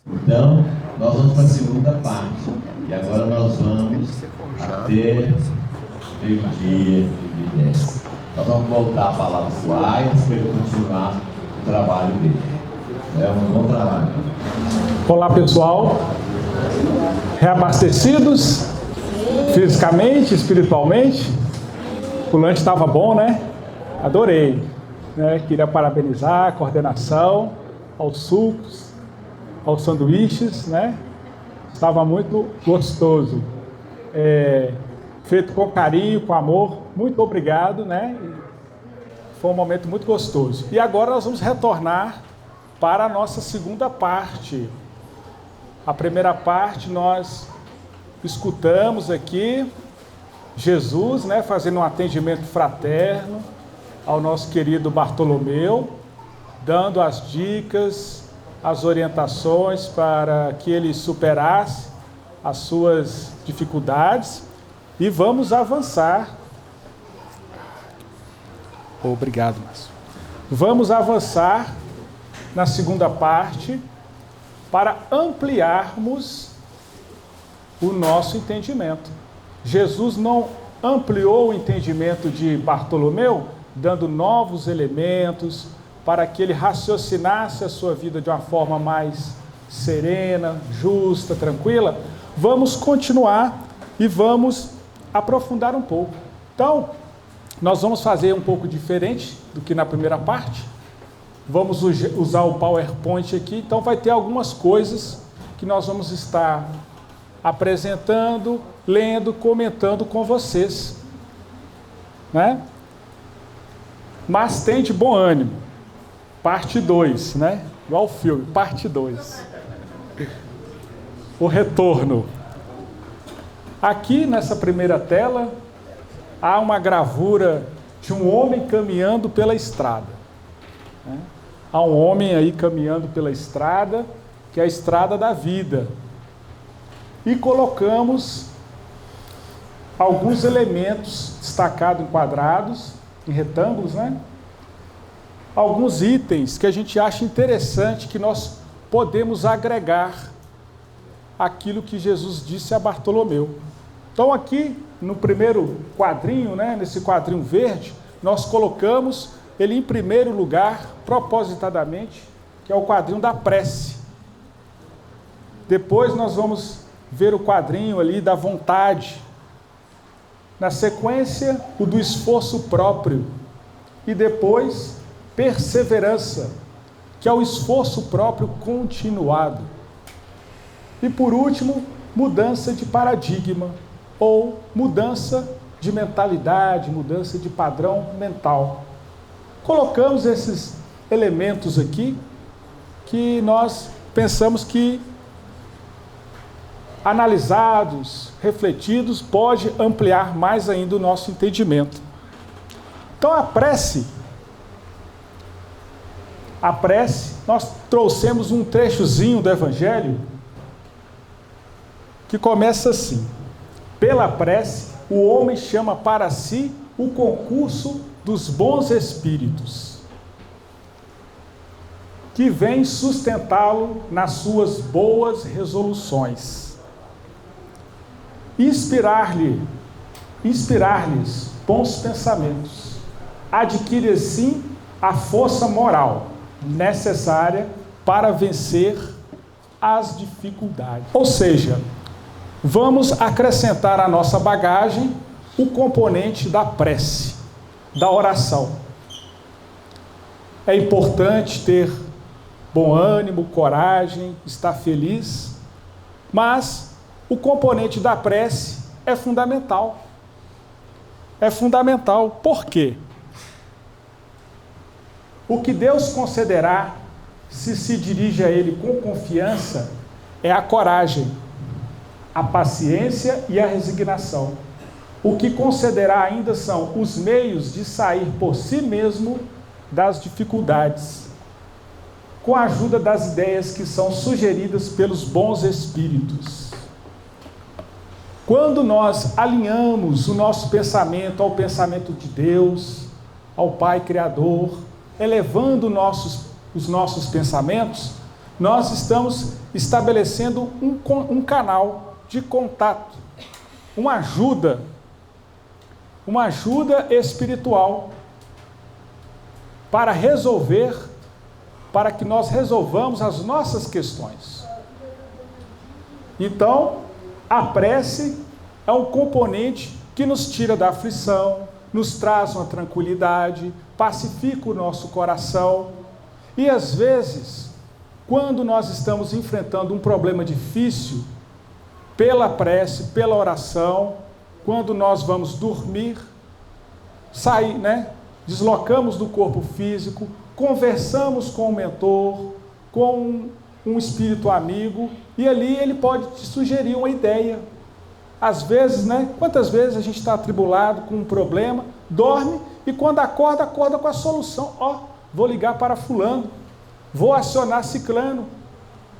Então, nós vamos para a segunda parte. E agora nós vamos até meio-dia e 10. Nós vamos voltar a palavra para o Ayas para ele continuar o trabalho dele. É um bom trabalho. Olá, pessoal. Reabastecidos? Fisicamente, espiritualmente? O lanche estava bom, né? Adorei. Queria parabenizar a coordenação, aos sucos, aos sanduíches, né? Estava muito gostoso. Feito com carinho, com amor. Muito obrigado, né? Foi um momento muito gostoso. E agora nós vamos retornar para a nossa segunda parte. A primeira parte nós escutamos aqui Jesus, né, fazendo um atendimento fraterno ao nosso querido Bartolomeu, dando as dicas, as orientações para que ele superasse as suas dificuldades. E vamos avançar. Obrigado, Márcio. Vamos avançar na segunda parte para ampliarmos o nosso entendimento. Jesus não ampliou o entendimento de Bartolomeu, dando novos elementos para que ele raciocinasse a sua vida de uma forma mais serena, justa, tranquila. Vamos continuar e vamos aprofundar um pouco. Então, nós vamos fazer um pouco diferente do que na primeira parte. Vamos usar o PowerPoint aqui, então vai ter algumas coisas que nós vamos estar apresentando, lendo, comentando com vocês, né? Mas tem de bom ânimo, parte 2, né? Igual o filme, parte 2. O retorno. Aqui nessa primeira tela, há uma gravura de um homem caminhando pela estrada, né? Há um homem aí caminhando pela estrada, que é a estrada da vida. E colocamos alguns elementos destacados em quadrados, em retângulos, né? Alguns itens que a gente acha interessante que nós podemos agregar aquilo que Jesus disse a Bartolomeu. Então aqui no primeiro quadrinho, né, nesse quadrinho verde, nós colocamos ele em primeiro lugar, propositadamente, que é o quadrinho da prece. Depois nós vamos ver o quadrinho ali da vontade. Na sequência, o do esforço próprio. E depois, perseverança, que é o esforço próprio continuado. E por último, mudança de paradigma, ou mudança de mentalidade, mudança de padrão mental. Colocamos esses elementos aqui, que nós pensamos que, analisados, refletidos, pode ampliar mais ainda o nosso entendimento. Então a prece, nós trouxemos um trechozinho do Evangelho que começa assim: pela prece, o homem chama para si o concurso dos bons espíritos, que vem sustentá-lo nas suas boas resoluções. Inspirar-lhes bons pensamentos, adquire assim a força moral necessária para vencer as dificuldades. Ou seja, vamos acrescentar à nossa bagagem o componente da prece, da oração. É importante ter bom ânimo, coragem, estar feliz, mas o componente da prece é fundamental. É fundamental. Por quê? O que Deus concederá, se dirige a Ele com confiança, é a coragem, a paciência e a resignação. O que concederá ainda são os meios de sair por si mesmo das dificuldades, com a ajuda das ideias que são sugeridas pelos bons espíritos. Quando nós alinhamos o nosso pensamento ao pensamento de Deus, ao Pai Criador, elevando os nossos pensamentos, nós estamos estabelecendo um canal de contato, uma ajuda espiritual para que nós resolvamos as nossas questões. Então, a prece é um componente que nos tira da aflição, nos traz uma tranquilidade, pacifica o nosso coração. E às vezes, quando nós estamos enfrentando um problema difícil, pela prece, pela oração, quando nós vamos dormir, deslocamos do corpo físico, conversamos com o mentor, com um espírito amigo, e ali ele pode te sugerir uma ideia. Às vezes, quantas vezes a gente está atribulado com um problema, dorme, e quando acorda com a solução. Vou ligar para fulano, vou acionar ciclano.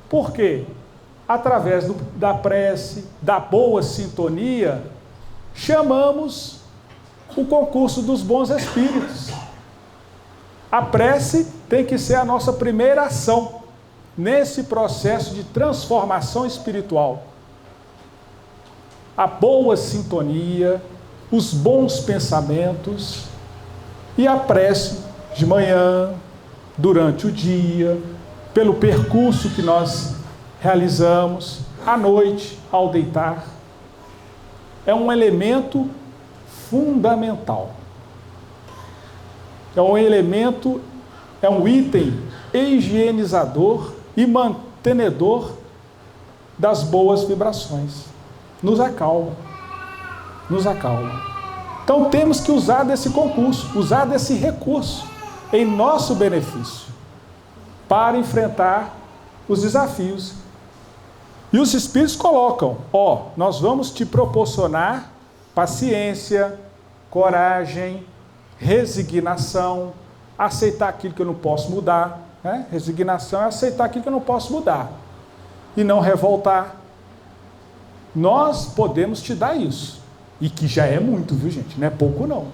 Por quê? Através da prece, da boa sintonia, chamamos o concurso dos bons espíritos. A prece tem que ser a nossa primeira ação nesse processo de transformação espiritual. A boa sintonia, os bons pensamentos e a prece de manhã, durante o dia, pelo percurso que nós realizamos, à noite, ao deitar. É um elemento fundamental. É um item higienizador e mantenedor das boas vibrações. Nos acalma. Então temos que usar desse concurso, usar desse recurso em nosso benefício, para enfrentar os desafios. E os espíritos colocam, nós vamos te proporcionar paciência, coragem, resignação, aceitar aquilo que eu não posso mudar. Resignação é aceitar aquilo que eu não posso mudar e não revoltar. Nós podemos te dar isso, e que já é muito, viu gente? Não é pouco não.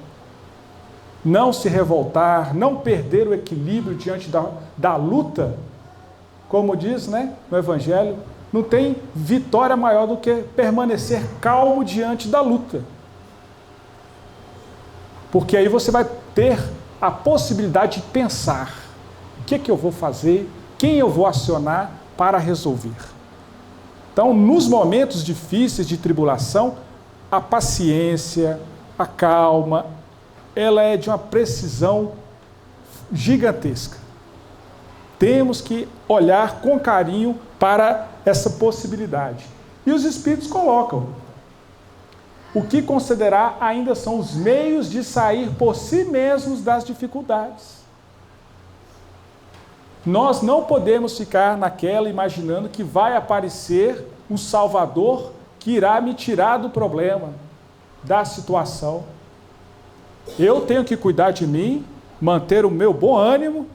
Não se revoltar, não perder o equilíbrio diante da luta, como diz no Evangelho, não tem vitória maior do que permanecer calmo diante da luta. Porque aí você vai ter a possibilidade de pensar, o que eu vou fazer, quem eu vou acionar para resolver. Então, nos momentos difíceis de tribulação, a paciência, a calma, ela é de uma precisão gigantesca. Temos que olhar com carinho para essa possibilidade. E os espíritos colocam: o que considerar ainda são os meios de sair por si mesmos das dificuldades. Nós não podemos ficar naquela imaginando que vai aparecer um Salvador que irá me tirar do problema, da situação. Eu tenho que cuidar de mim, manter o meu bom ânimo,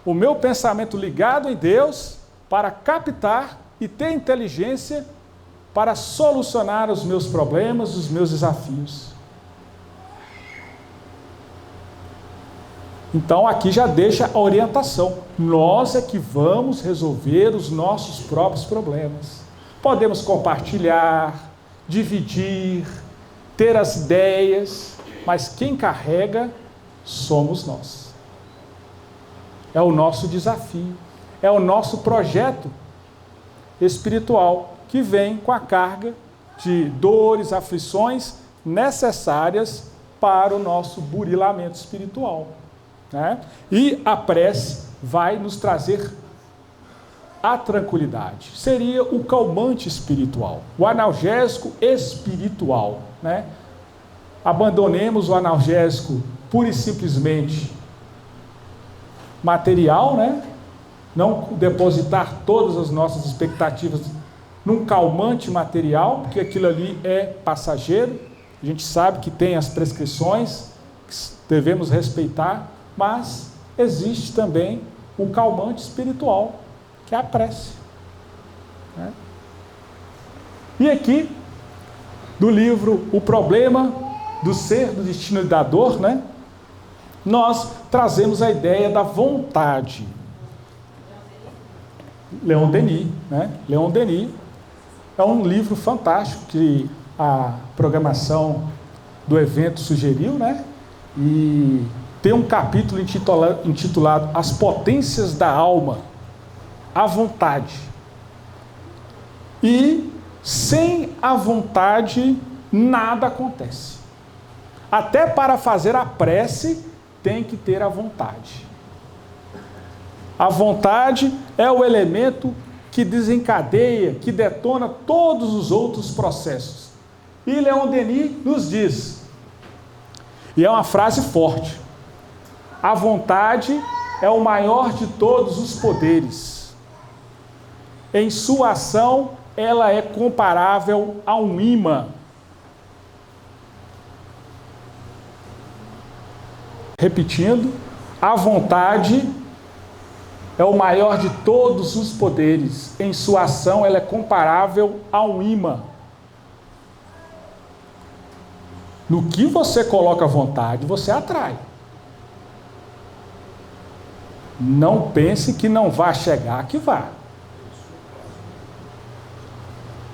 o meu pensamento ligado em Deus, para captar e ter inteligência para solucionar os meus problemas, os meus desafios. Então aqui já deixa a orientação. Nós é que vamos resolver os nossos próprios problemas. Podemos compartilhar, dividir, ter as ideias, mas quem carrega somos nós. É o nosso desafio, é o nosso projeto espiritual que vem com a carga de dores, aflições necessárias para o nosso burilamento espiritual. E a prece vai nos trazer a tranquilidade. Seria o calmante espiritual, o analgésico espiritual. Abandonemos o analgésico pura e simplesmente material, não depositar todas as nossas expectativas num calmante material, porque aquilo ali é passageiro. A gente sabe que tem as prescrições que devemos respeitar, mas existe também o calmante espiritual, que é a prece. E aqui, do livro O Problema do Ser, do Destino e da Dor, nós trazemos a ideia da vontade. Leon Denis, né? Leon Denis é um livro fantástico que a programação do evento sugeriu, né? E tem um capítulo intitulado As Potências da Alma, a vontade. E sem a vontade, nada acontece. Até para fazer a prece, tem que ter a vontade. A vontade é o elemento que desencadeia, que detona todos os outros processos. E Leon Denis nos diz, e é uma frase forte, a vontade é o maior de todos os poderes. Em sua ação, ela é comparável a um imã. Repetindo, a vontade é o maior de todos os poderes. Em sua ação, ela é comparável a um imã. No que você coloca vontade, você atrai. Não pense que não vai chegar, que vá.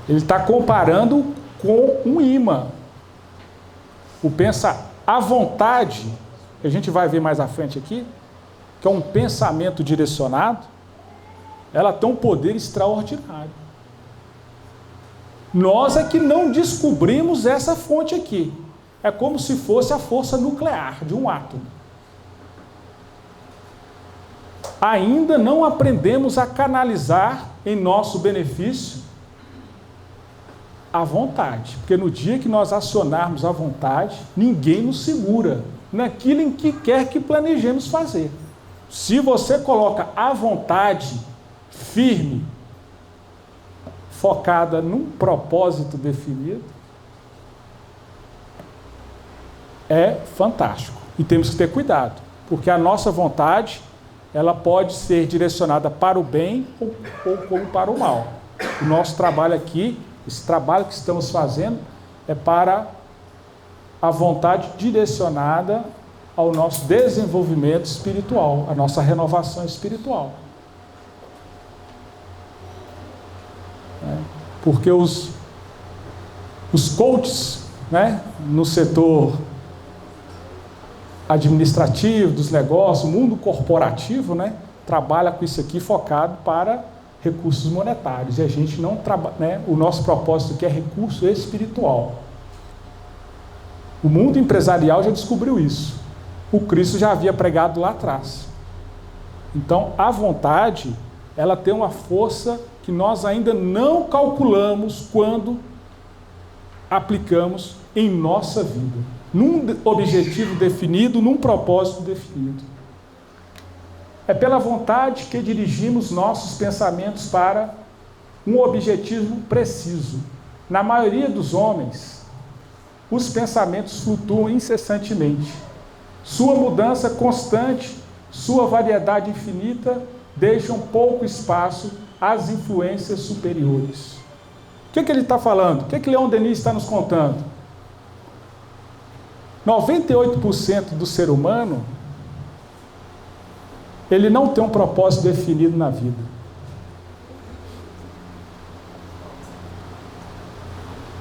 Ele está comparando com um imã. A vontade, que a gente vai ver mais à frente aqui, que é um pensamento direcionado, ela tem um poder extraordinário. Nós é que não descobrimos essa fonte aqui. É como se fosse a força nuclear de um átomo. Ainda não aprendemos a canalizar em nosso benefício a vontade. Porque no dia que nós acionarmos a vontade, ninguém nos segura naquilo em que quer que planejemos fazer. Se você coloca a vontade firme, focada num propósito definido, é fantástico. E temos que ter cuidado, porque a nossa vontade, ela pode ser direcionada para o bem ou como para o mal. O nosso trabalho aqui, esse trabalho que estamos fazendo, é para a vontade direcionada ao nosso desenvolvimento espiritual, a nossa renovação espiritual. Porque os coaches, né, no setor administrativo, dos negócios, o mundo corporativo, né, trabalha com isso aqui focado para recursos monetários. E a gente não trabalha, né, o nosso propósito aqui é recurso espiritual. O mundo empresarial já descobriu isso. O Cristo já havia pregado lá atrás. Então, a vontade, ela tem uma força que nós ainda não calculamos quando aplicamos em nossa vida, num objetivo definido, num propósito definido. É pela vontade que dirigimos nossos pensamentos para um objetivo preciso. Na maioria dos homens, os pensamentos flutuam incessantemente. Sua mudança constante, sua variedade infinita, deixam pouco espaço às influências superiores. O que ele está falando? O que Leon Denis está nos contando? 98% do ser humano, ele não tem um propósito definido na vida.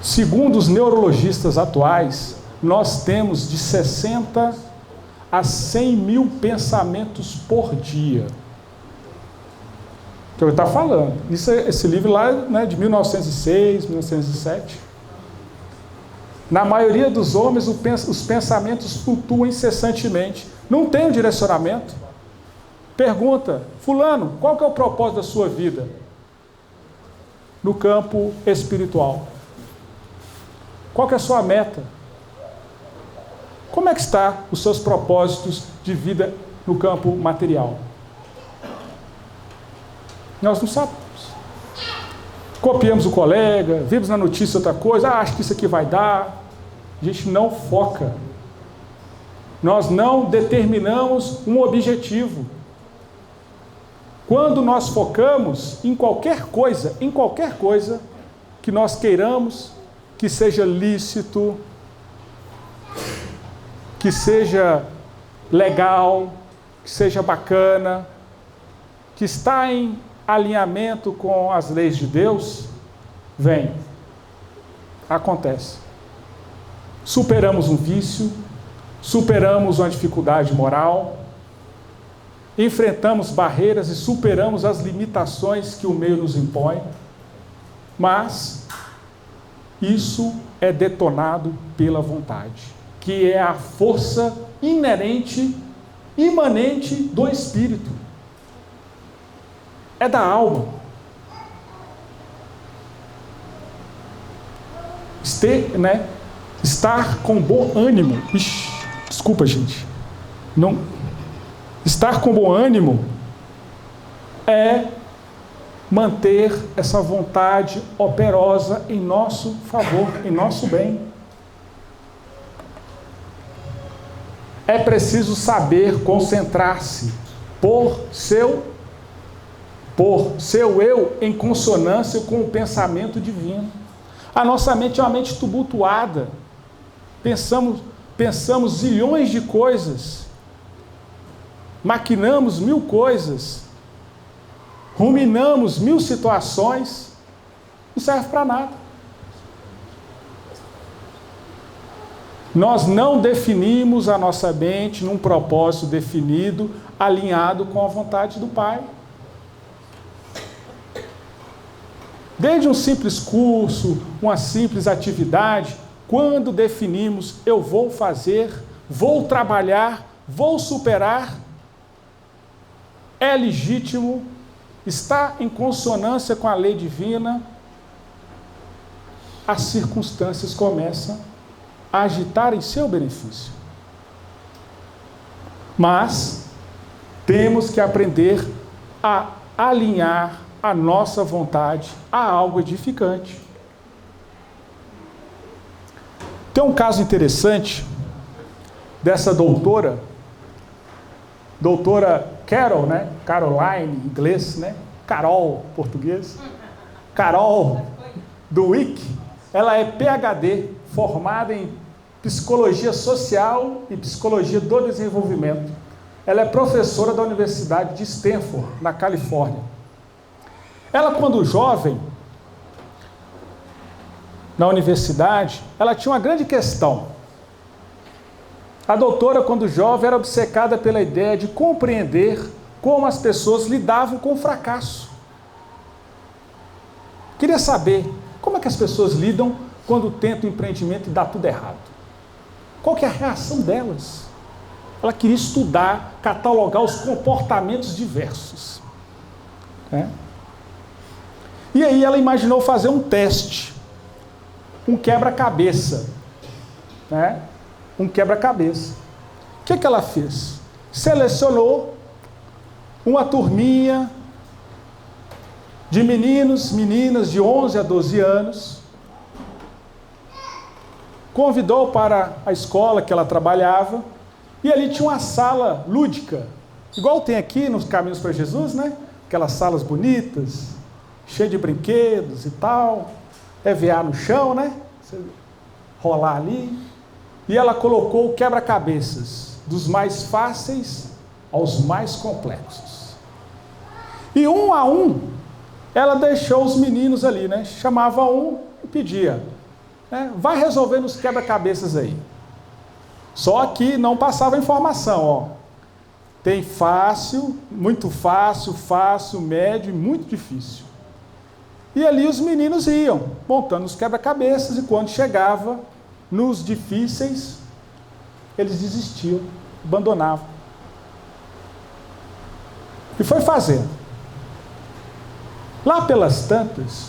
Segundo os neurologistas atuais, nós temos de 60 a 100 mil pensamentos por dia. Que ele está falando. Esse livro lá, né, de 1906, 1907. Na maioria dos homens, os pensamentos flutuam incessantemente. Não tem um direcionamento. Pergunta, fulano, qual que é o propósito da sua vida? No campo espiritual. Qual que é a sua meta? Como é que está os seus propósitos de vida no campo material? Nós não sabemos. Copiamos o colega, vimos na notícia outra coisa, acho que isso aqui vai dar. A gente não foca. Nós não determinamos um objetivo. Quando nós focamos em qualquer coisa que nós queiramos, que seja lícito, que seja legal, que seja bacana, que está em alinhamento com as leis de Deus, vem, acontece. Superamos um vício, superamos uma dificuldade moral, enfrentamos barreiras e superamos as limitações que o meio nos impõe, mas isso é detonado pela vontade, que é a força inerente, imanente do Espírito. É da alma. Estar com bom ânimo. Desculpa, gente. Não. Estar com bom ânimo é manter essa vontade operosa em nosso favor, em nosso bem. É preciso saber concentrar-se por seu eu em consonância com o pensamento divino. A nossa mente é uma mente tumultuada. Pensamos zilhões de coisas. Maquinamos 1000 coisas. Ruminamos 1000 situações. Não serve para nada. Nós não definimos a nossa mente num propósito definido, alinhado com a vontade do Pai. Desde um simples curso, uma simples atividade, quando definimos, eu vou fazer, vou trabalhar, vou superar, é legítimo, está em consonância com a lei divina, as circunstâncias começam a agitar em seu benefício. Mas temos que aprender a alinhar a nossa vontade a algo edificante. Tem um caso interessante dessa doutora Carol, né? Caroline, em inglês, né? Carol, português. Carol Dweck, ela é PhD, formada em Psicologia Social e Psicologia do Desenvolvimento. Ela é professora da Universidade de Stanford, na Califórnia. Ela, quando jovem, na universidade, ela tinha uma grande questão. A doutora, quando jovem, era obcecada pela ideia de compreender como as pessoas lidavam com o fracasso. Queria saber como é que as pessoas lidam quando tentam um empreendimento e dá tudo errado. Qual que é a reação delas? Ela queria estudar, catalogar os comportamentos diversos. E aí ela imaginou fazer um teste, um quebra-cabeça. Um quebra-cabeça. O que ela fez? Selecionou uma turminha de meninos, meninas de 11 a 12 anos, convidou para a escola que ela trabalhava, e ali tinha uma sala lúdica, igual tem aqui nos Caminhos para Jesus, né? Aquelas salas bonitas, cheias de brinquedos e tal, EVA no chão, né? Você rolar ali. E ela colocou quebra-cabeças, dos mais fáceis aos mais complexos. E um a um, ela deixou os meninos ali, né? Chamava um e pedia, vai resolvendo os quebra-cabeças aí. Só que não passava informação, ó. Tem fácil, médio e muito difícil. E ali os meninos iam, montando os quebra-cabeças, e quando chegava nos difíceis, eles desistiam, abandonavam. E foi fazendo. Lá pelas tantas,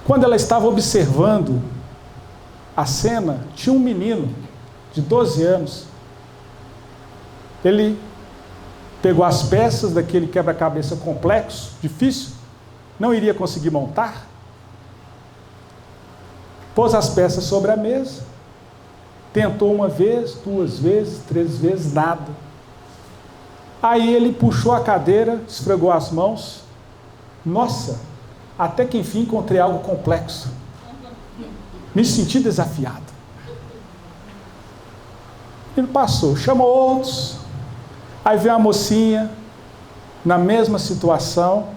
quando ela estava observando a cena, tinha um menino de 12 anos. Ele pegou as peças daquele quebra-cabeça complexo, difícil, não iria conseguir montar, pôs as peças sobre a mesa, tentou uma vez, 2 vezes, 3 vezes, nada. Aí ele puxou a cadeira, esfregou as mãos. Nossa, até que enfim encontrei algo complexo. Me senti desafiado. Ele passou, chamou outros. Aí veio uma mocinha, na mesma situação,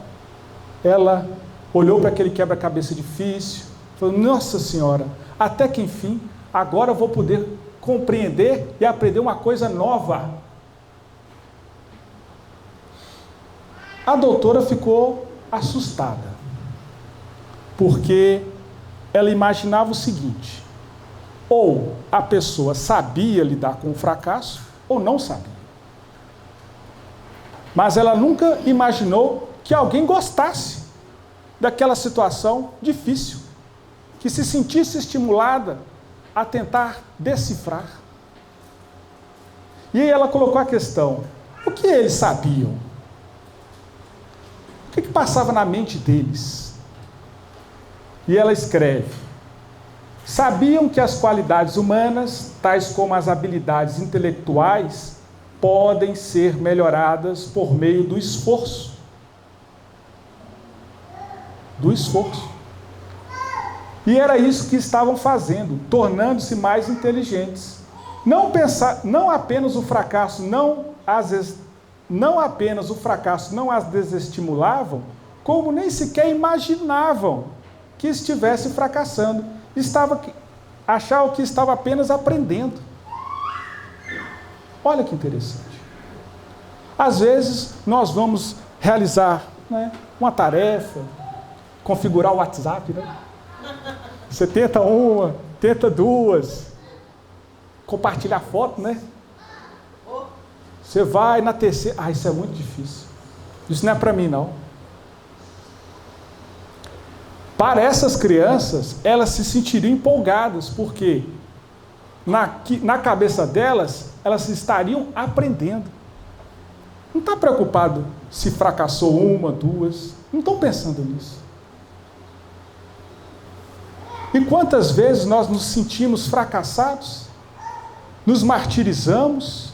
ela olhou para aquele quebra-cabeça difícil, falou, nossa Senhora, até que enfim, agora eu vou poder compreender e aprender uma coisa nova. A doutora ficou assustada, porque ela imaginava o seguinte, ou a pessoa sabia lidar com o fracasso, ou não sabia. Mas ela nunca imaginou que alguém gostasse daquela situação difícil, que se sentisse estimulada a tentar decifrar. E aí ela colocou a questão, o que eles sabiam? O que passava na mente deles? E ela escreve, sabiam que as qualidades humanas, tais como as habilidades intelectuais, podem ser melhoradas por meio do esforço. Do esforço. E era isso que estavam fazendo, tornando-se mais inteligentes. Não apenas o fracasso não as desestimulavam, como nem sequer imaginavam que estivesse fracassando. Achavam que estava apenas aprendendo. Olha que interessante. Às vezes, nós vamos realizar, né, uma tarefa, configurar o WhatsApp, né? Você tenta uma, tenta duas, compartilhar foto, né? Você vai na terceira, isso é muito difícil. Isso não é para mim, não. Para essas crianças, elas se sentiriam empolgadas, porque na cabeça delas, elas estariam aprendendo. Não está preocupado se fracassou uma, duas. Não estão pensando nisso. E quantas vezes nós nos sentimos fracassados, nos martirizamos,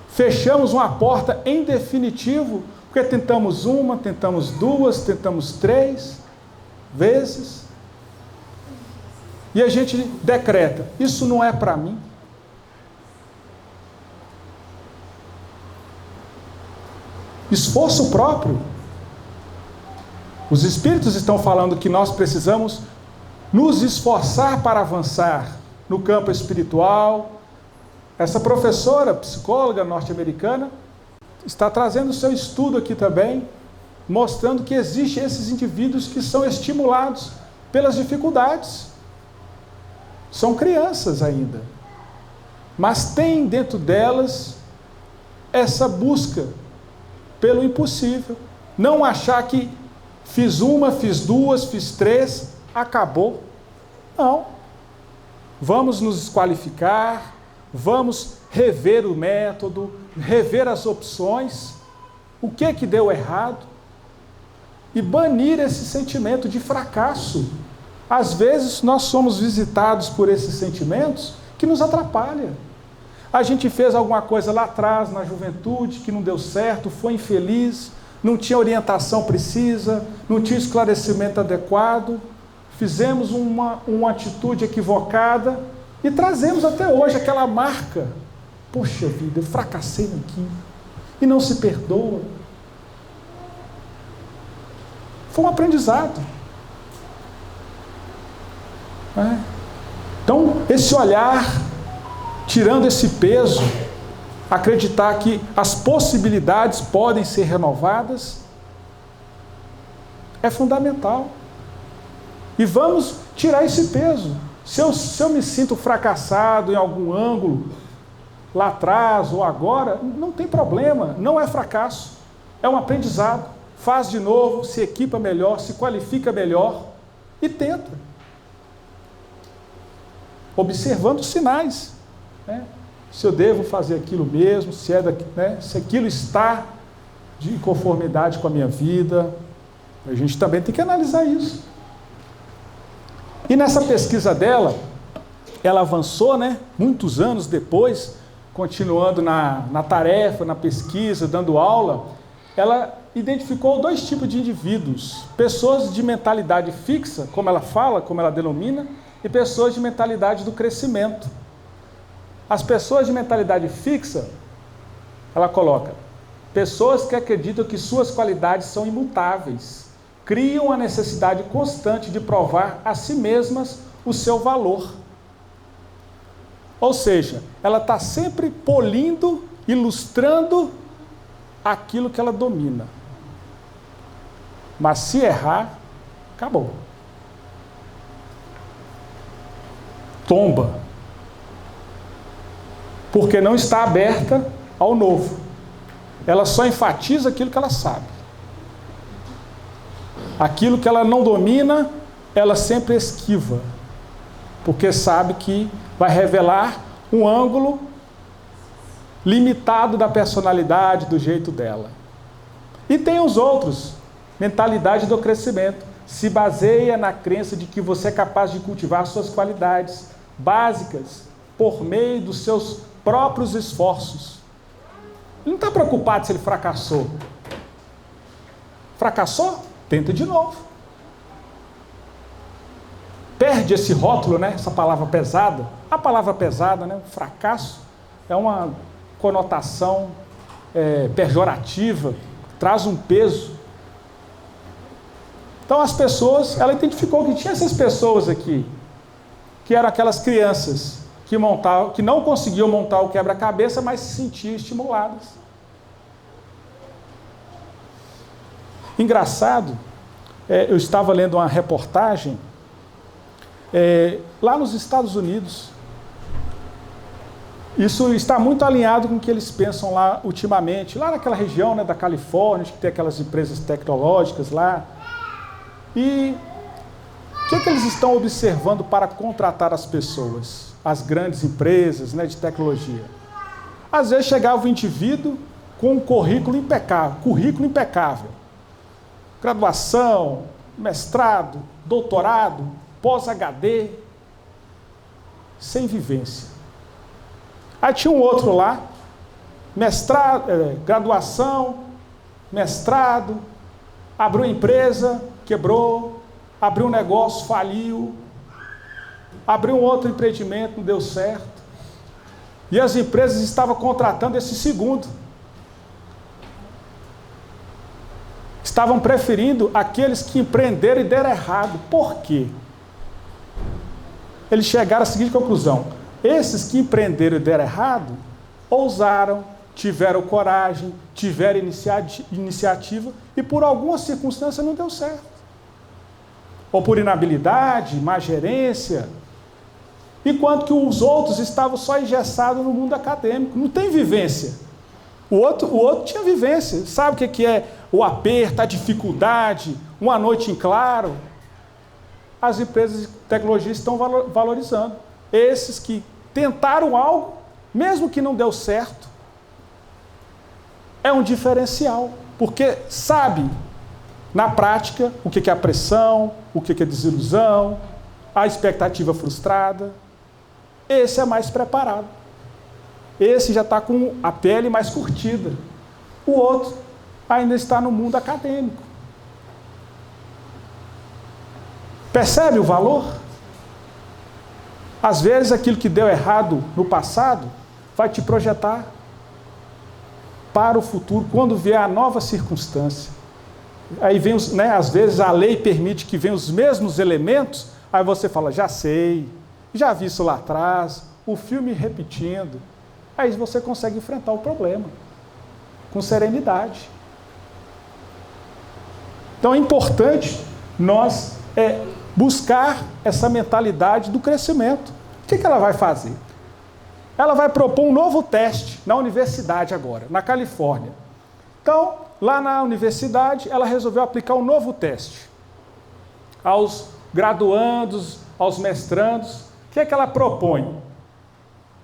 fechamos uma porta em definitivo, porque tentamos uma, tentamos duas, tentamos três vezes, e a gente decreta, isso não é para mim. Esforço próprio. Os Espíritos estão falando que nós precisamos nos esforçar para avançar no campo espiritual. Essa professora, psicóloga norte-americana, está trazendo o seu estudo aqui também, mostrando que existem esses indivíduos que são estimulados pelas dificuldades. São crianças ainda, mas tem dentro delas essa busca pelo impossível. Não achar que fiz uma, fiz duas, fiz três, acabou. Não. Vamos nos desqualificar, vamos rever o método, rever as opções, o que deu errado, e banir esse sentimento de fracasso. Às vezes nós somos visitados por esses sentimentos que nos atrapalham. A gente fez alguma coisa lá atrás, na juventude, que não deu certo, foi infeliz, não tinha orientação precisa, não tinha esclarecimento adequado, fizemos uma atitude equivocada e trazemos até hoje aquela marca. Poxa vida, eu fracassei naquilo. E não se perdoa. Foi um aprendizado. Então, esse olhar, tirando esse peso, acreditar que as possibilidades podem ser renovadas, é fundamental. E vamos tirar esse peso. Se eu me sinto fracassado em algum ângulo, lá atrás ou agora, não tem problema, não é fracasso, é um aprendizado. Faz de novo, se equipa melhor, se qualifica melhor e tenta. Observando os sinais, né? Se eu devo fazer aquilo mesmo, se aquilo está de conformidade com a minha vida, a gente também tem que analisar isso. E nessa pesquisa dela, ela avançou, muitos anos depois, continuando na tarefa, na pesquisa, dando aula, ela identificou 2 tipos de indivíduos: pessoas de mentalidade fixa, como ela fala, como ela denomina, e pessoas de mentalidade do crescimento. As pessoas de mentalidade fixa, ela coloca, Pessoas que acreditam que suas qualidades são imutáveis, criam a necessidade constante de provar a si mesmas o seu valor. Ou seja, ela está sempre polindo, ilustrando aquilo que ela domina. Mas se errar, acabou. Tomba. Porque não está aberta ao novo. Ela só enfatiza aquilo que ela sabe. Aquilo que ela não domina, ela sempre esquiva. Porque sabe que vai revelar um ângulo limitado da personalidade, do jeito dela. E tem os outros. Mentalidade do crescimento. Se baseia na crença de que você é capaz de cultivar suas qualidades básicas por meio dos seus próprios esforços. Ele não está preocupado se ele fracassou. Fracassou? Tenta de novo. Perde esse rótulo, né? Essa palavra pesada. A palavra pesada, né? Fracasso é uma conotação pejorativa, traz um peso. Então as pessoas, ela identificou que tinha essas pessoas aqui, que eram aquelas crianças que não conseguiam montar o quebra-cabeça, mas se sentiam estimuladas. Engraçado, eu estava lendo uma reportagem lá nos Estados Unidos. Isso está muito alinhado com o que eles pensam lá ultimamente, lá naquela região, né, da Califórnia, que tem aquelas empresas tecnológicas lá. E o que eles estão observando para contratar as pessoas, as grandes empresas, né, de tecnologia? Às vezes chegava o indivíduo com um currículo impecável. Graduação, mestrado, doutorado, pós-HD, sem vivência. Aí tinha um outro lá, graduação, mestrado, abriu empresa, quebrou, abriu um negócio, faliu, abriu um outro empreendimento, não deu certo. E as empresas estavam contratando esse segundo. Estavam preferindo aqueles que empreenderam e deram errado. Por quê? Eles chegaram à seguinte conclusão: esses que empreenderam e deram errado, ousaram, tiveram coragem, tiveram iniciativa e por alguma circunstância não deu certo. Ou por inabilidade, má gerência. Enquanto que os outros estavam só engessados no mundo acadêmico, não tem vivência. O outro tinha vivência, sabe o que é o aperto, a dificuldade, uma noite em claro. As empresas de tecnologia estão valorizando. Esses que tentaram algo, mesmo que não deu certo, é um diferencial, porque sabe, na prática, o que é a pressão, o que é desilusão, a expectativa frustrada. Esse é mais preparado. Esse já está com a pele mais curtida. O outro ainda está no mundo acadêmico. Percebe o valor? Às vezes aquilo que deu errado no passado vai te projetar para o futuro, quando vier a nova circunstância. Aí vem, às vezes a lei permite que venham os mesmos elementos, aí você fala, já sei, já vi isso lá atrás, o filme repetindo. Aí você consegue enfrentar o problema com serenidade. Então é importante nós buscar essa mentalidade do crescimento. O que ela vai fazer? Ela vai propor um novo teste na universidade agora, na Califórnia. Então, lá na universidade, ela resolveu aplicar um novo teste aos graduandos, aos mestrandos. O que ela propõe?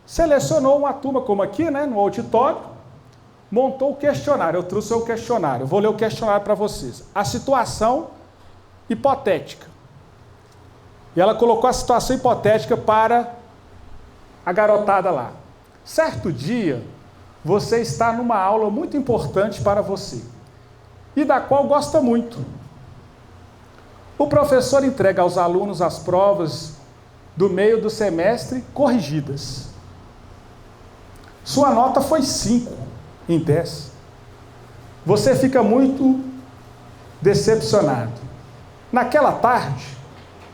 Selecionou uma turma como aqui, né, no auditório, montou o questionário. Eu trouxe o questionário, eu vou ler o questionário para vocês. A situação hipotética. E ela colocou a situação hipotética para a garotada lá. Certo dia, você está numa aula muito importante para você, e da qual gosta muito. O professor entrega aos alunos as provas do meio do semestre corrigidas. Sua nota foi 5 em 10. você fica muito decepcionado. Naquela tarde,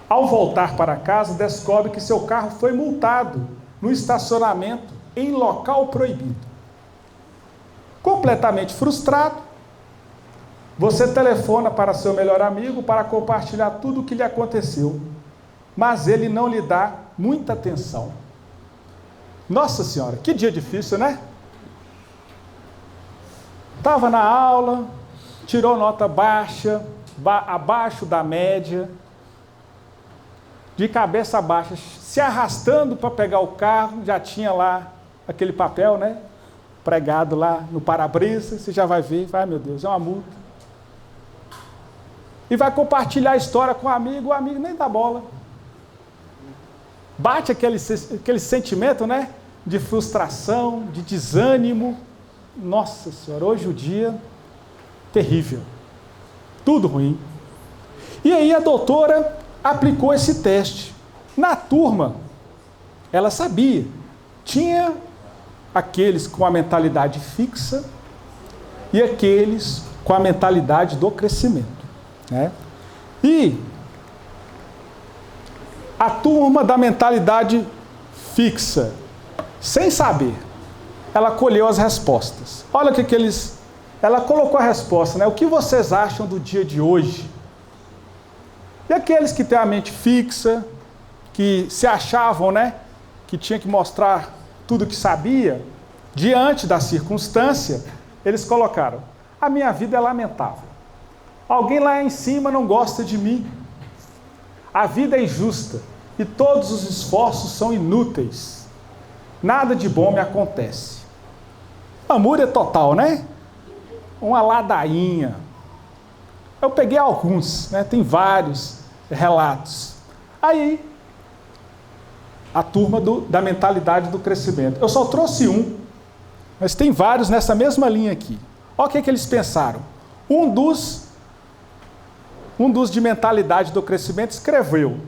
ao voltar para casa, descobre que seu carro foi multado no estacionamento em local proibido. Completamente frustrado, você telefona para seu melhor amigo para compartilhar tudo o que lhe aconteceu, mas ele não lhe dá muita atenção. Nossa Senhora, que dia difícil, né? Estava na aula, tirou nota baixa, abaixo da média, de cabeça baixa, se arrastando para pegar o carro, já tinha lá aquele papel, né? Pregado lá no para-brisa, você já vai ver, vai, meu Deus, é uma multa. E vai compartilhar a história com o amigo nem dá bola. Bate aquele sentimento, né? De frustração, de desânimo. Nossa Senhora, hoje o dia terrível. Tudo ruim. E aí a doutora aplicou esse teste. Na turma, ela sabia. Tinha aqueles com a mentalidade fixa e aqueles com a mentalidade do crescimento, né? E a turma da mentalidade fixa, sem saber, ela colheu as respostas. Olha o que eles... Ela colocou a resposta, né? O que vocês acham do dia de hoje? E aqueles que têm a mente fixa, que se achavam, né? Que tinha que mostrar tudo que sabia, diante da circunstância, eles colocaram: a minha vida é lamentável. Alguém lá em cima não gosta de mim. A vida é injusta e todos os esforços são inúteis. Nada de bom me acontece. Lamúria total, né? Uma ladainha. Eu peguei alguns, né? Tem vários relatos. Aí, a turma da mentalidade do crescimento. Eu só trouxe um, mas tem vários nessa mesma linha aqui. Olha o que eles pensaram. Um dos de mentalidade do crescimento escreveu: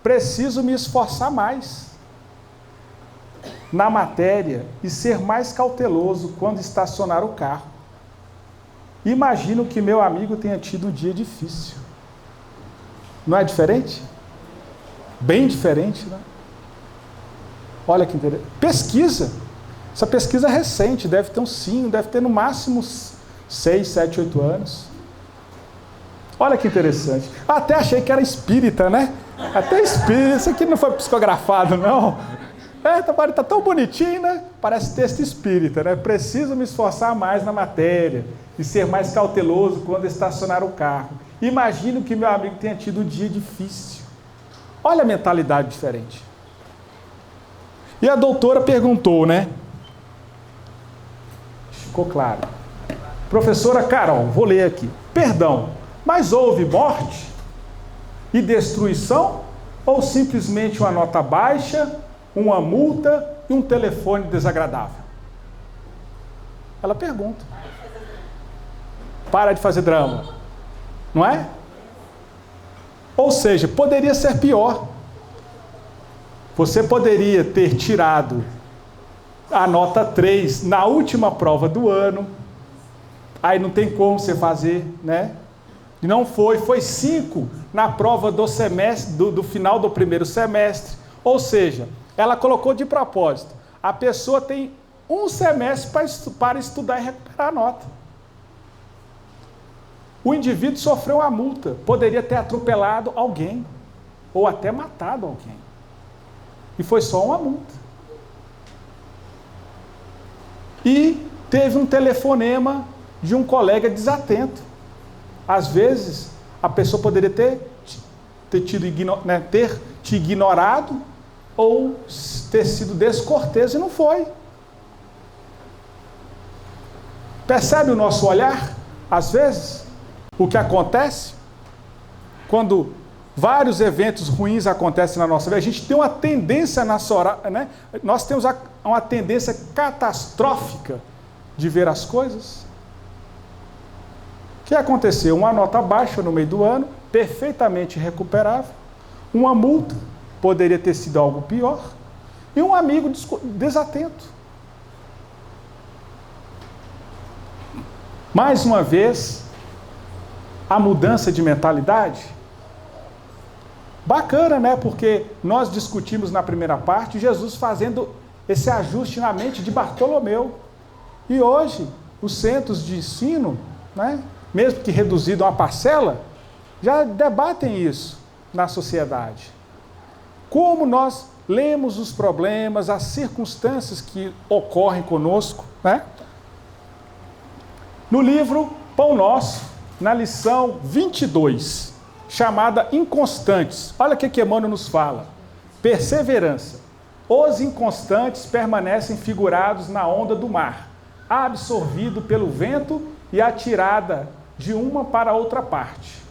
preciso me esforçar mais na matéria e ser mais cauteloso quando estacionar o carro. Imagino que meu amigo tenha tido um dia difícil. Não é diferente? Bem diferente, né? Olha que interessante. Pesquisa. Essa pesquisa é recente, deve ter deve ter no máximo 6, 7, 8 anos. Olha que interessante. Até achei que era espírita, né? Até espírita. Isso aqui não foi psicografado, não. Tá tão bonitinho, né? Parece texto espírita, né? Preciso me esforçar mais na matéria e ser mais cauteloso quando estacionar o carro. Imagino que meu amigo tenha tido um dia difícil. Olha a mentalidade diferente. E a doutora perguntou, né? Ficou claro. Professora Carol, vou ler aqui. Perdão, mas houve morte e destruição ou simplesmente uma nota baixa, uma multa e um telefone desagradável? Ela pergunta. Para de fazer drama. Não é? Ou seja, poderia ser pior. Você poderia ter tirado a nota 3 na última prova do ano, aí não tem como você fazer, né? E não foi 5 na prova do semestre, do final do primeiro semestre. Ou seja, ela colocou de propósito: a pessoa tem um semestre para estudar e recuperar a nota. O indivíduo sofreu uma multa, poderia ter atropelado alguém, ou até matado alguém. E foi só uma multa. E teve um telefonema de um colega desatento. Às vezes, a pessoa poderia ter te ignorado ou ter sido descortês e não foi. Percebe o nosso olhar? Às vezes, o que acontece quando vários eventos ruins acontecem na nossa vida, a gente tem uma tendência né? Nós temos uma tendência catastrófica de ver as coisas. O que aconteceu? Uma nota baixa no meio do ano, perfeitamente recuperável, uma multa, poderia ter sido algo pior, e um amigo desatento. Mais uma vez, a mudança de mentalidade. Bacana, né? Porque nós discutimos na primeira parte Jesus fazendo esse ajuste na mente de Bartolomeu. E hoje, os centros de ensino, né, mesmo que reduzido a uma parcela, já debatem isso na sociedade. Como nós lemos os problemas, as circunstâncias que ocorrem conosco, né? No livro Pão Nosso, na lição 22, chamada Inconstantes, olha o que Emmanuel nos fala. Perseverança. Os inconstantes permanecem figurados na onda do mar, absorvido pelo vento e atirada de uma para outra parte.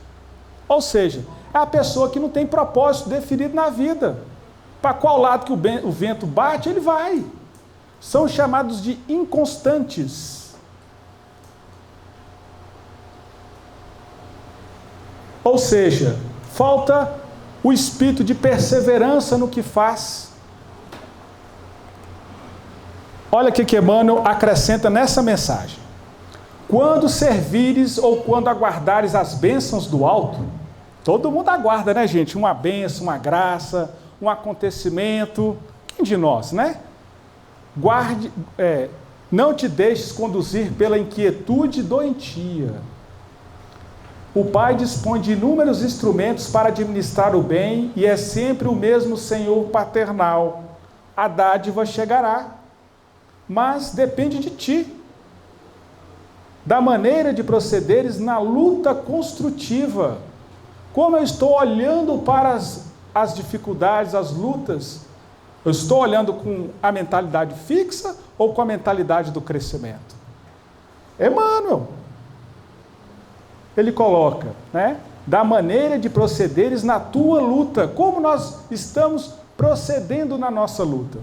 Ou seja, é a pessoa que não tem propósito definido na vida. Para qual lado que o vento bate, ele vai. São chamados de inconstantes. Ou seja, falta o espírito de perseverança no que faz. Olha o que Emmanuel acrescenta nessa mensagem. Quando servires ou quando aguardares as bênçãos do alto, todo mundo aguarda, né, gente? Uma bênção, uma graça, um acontecimento. Quem de nós, né? Não te deixes conduzir pela inquietude doentia. O Pai dispõe de inúmeros instrumentos para administrar o bem e é sempre o mesmo Senhor paternal. A dádiva chegará, mas depende de ti, da maneira de procederes na luta construtiva. Como eu estou olhando para as dificuldades, as lutas, eu estou olhando com a mentalidade fixa ou com a mentalidade do crescimento? Emmanuel, ele coloca, né? Da maneira de procederes na tua luta. Como nós estamos procedendo na nossa luta?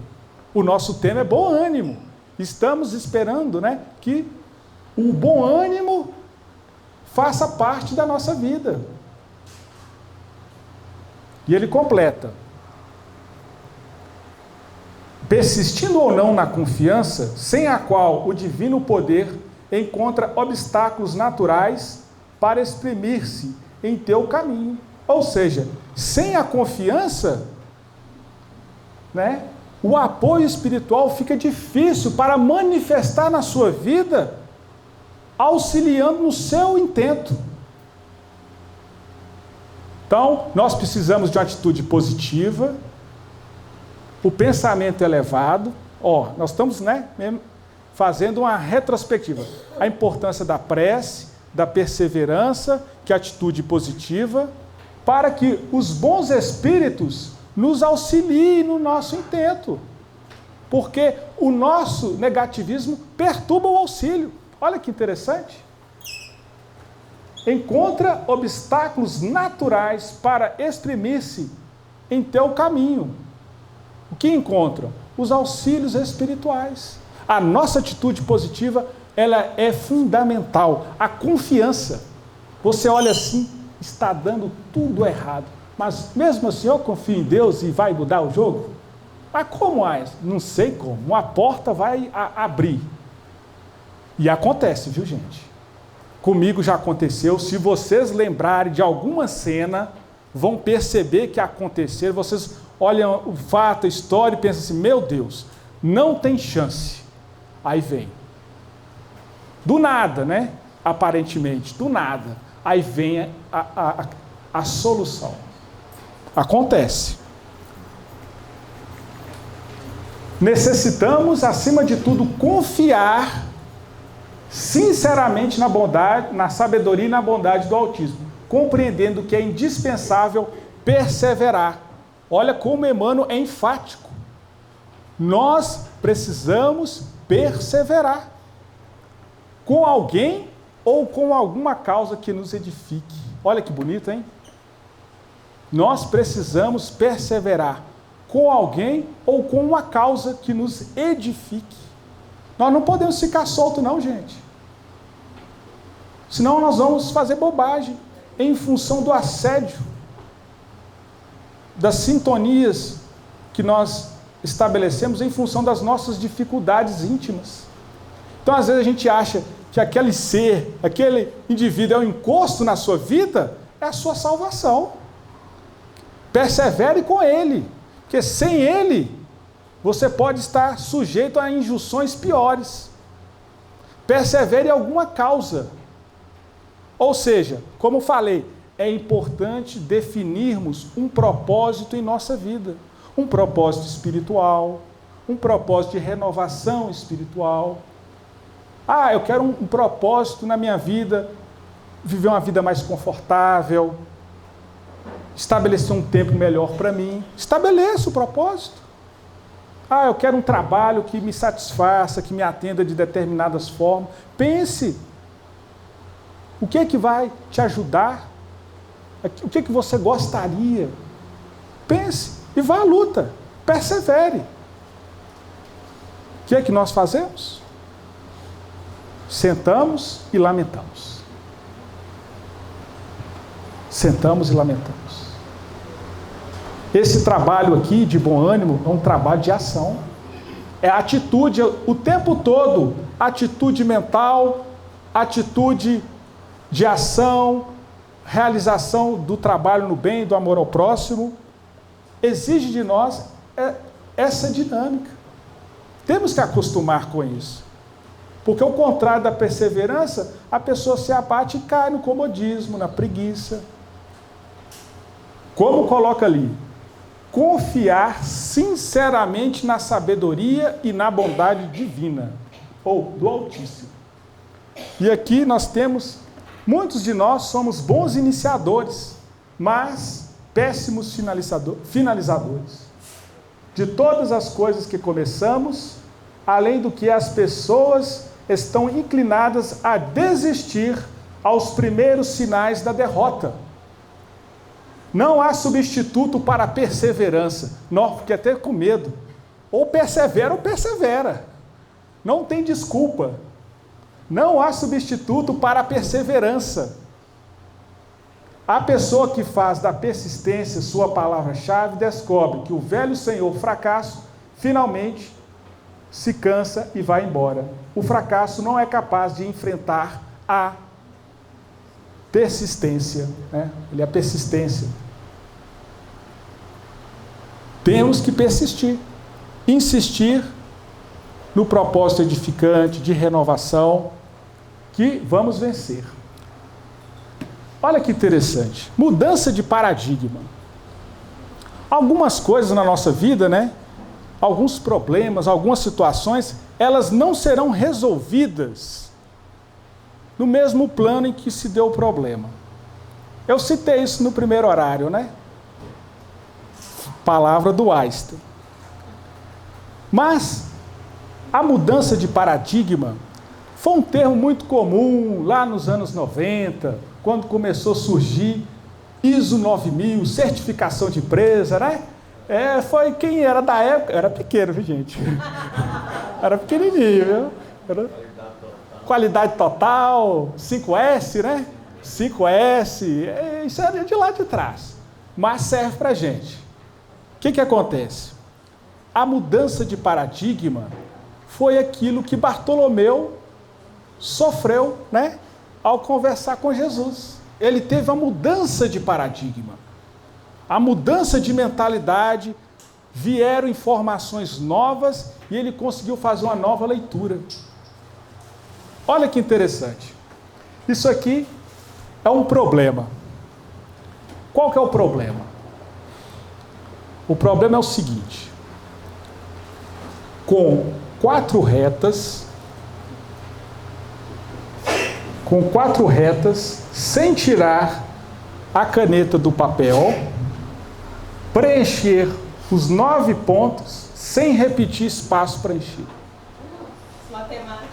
O nosso tema é bom ânimo. Estamos esperando, né, que o bom ânimo faça parte da nossa vida. E ele completa. Persistindo ou não na confiança, sem a qual o divino poder encontra obstáculos naturais para exprimir-se em teu caminho. Ou seja, sem a confiança, né, o apoio espiritual fica difícil para manifestar na sua vida, auxiliando no seu intento. Então, nós precisamos de uma atitude positiva, o pensamento elevado. Nós estamos, né, fazendo uma retrospectiva. A importância da prece, da perseverança, que é a atitude positiva, para que os bons espíritos nos auxiliem no nosso intento. Porque o nosso negativismo perturba o auxílio. Olha que interessante. Encontra obstáculos naturais para exprimir-se em teu caminho. O que encontra? Os auxílios espirituais. A nossa atitude positiva, ela é fundamental. A confiança. Você olha assim, está dando tudo errado. Mas mesmo assim eu confio em Deus e vai mudar o jogo? Mas como é? Não sei como. Uma porta vai abrir. E acontece, viu, gente? Comigo já aconteceu. Se vocês lembrarem de alguma cena, vão perceber que aconteceu. Vocês olham o fato, a história e pensam assim, meu Deus, não tem chance. Aí vem. Do nada, né? Aparentemente, do nada. Aí vem a solução. Acontece. Necessitamos, acima de tudo, confiar sinceramente na bondade, na sabedoria e na bondade do Altíssimo, compreendendo que é indispensável perseverar. Olha como Emmanuel é enfático. Nós precisamos perseverar com alguém ou com alguma causa que nos edifique. Olha que bonito, hein? Nós precisamos perseverar com alguém ou com uma causa que nos edifique. Nós não podemos ficar soltos não, gente. Senão nós vamos fazer bobagem em função do assédio, das sintonias que nós estabelecemos em função das nossas dificuldades íntimas. Então, às vezes, a gente acha que aquele ser, aquele indivíduo é um encosto na sua vida, é a sua salvação. Persevere com ele, porque sem ele, você pode estar sujeito a injunções piores. Persevere em alguma causa. Ou seja, como falei, é importante definirmos um propósito em nossa vida. Um propósito espiritual, um propósito de renovação espiritual. Eu quero um propósito na minha vida, viver uma vida mais confortável, estabelecer um tempo melhor para mim. Estabeleça o propósito. Eu quero um trabalho que me satisfaça, que me atenda de determinadas formas. Pense. O que é que vai te ajudar? O que é que você gostaria? Pense e vá à luta. Persevere. O que é que nós fazemos? Sentamos e lamentamos. Sentamos e lamentamos. Esse trabalho aqui de bom ânimo é um trabalho de ação. É atitude o tempo todo. Atitude mental, atitude de ação, realização do trabalho no bem, do amor ao próximo. Exige de nós essa dinâmica. Temos que acostumar com isso. Porque ao contrário da perseverança, a pessoa se abate e cai no comodismo, na preguiça. Como coloca ali? Confiar sinceramente na sabedoria e na bondade divina, ou do Altíssimo. E aqui nós temos, muitos de nós somos bons iniciadores, mas péssimos finalizadores. De todas as coisas que começamos, além do que as pessoas estão inclinadas a desistir aos primeiros sinais da derrota. Não há substituto para a perseverança. Não, fiquei até com medo. Ou persevera. Não tem desculpa. Não há substituto para a perseverança. A pessoa que faz da persistência sua palavra-chave descobre que o velho senhor fracasso finalmente se cansa e vai embora. O fracasso não é capaz de enfrentar a persistência, né? Ele é a persistência. Temos que persistir, insistir no propósito edificante, de renovação, que vamos vencer. Olha que interessante, mudança de paradigma. Algumas coisas na nossa vida, né? Alguns problemas, algumas situações, elas não serão resolvidas no mesmo plano em que se deu o problema. Eu citei isso no primeiro horário, né? Palavra do Einstein. Mas a mudança de paradigma foi um termo muito comum lá nos anos 90, quando começou a surgir ISO 9000, certificação de empresa, né? Foi quem era da época, era pequeno, viu, gente? Era pequenininho, viu? Qualidade total, 5S, né? 5S, isso era de lá de trás. Mas serve pra gente. O que acontece? A mudança de paradigma foi aquilo que Bartolomeu sofreu, né? Ao conversar com Jesus. Ele teve a mudança de paradigma. A mudança de mentalidade, vieram informações novas e ele conseguiu fazer uma nova leitura. Olha que interessante. Isso aqui é um problema. Qual que é o problema? O problema é o seguinte. Com quatro retas, sem tirar a caneta do papel, preencher os 9 pontos sem repetir espaço preenchido. Matemática.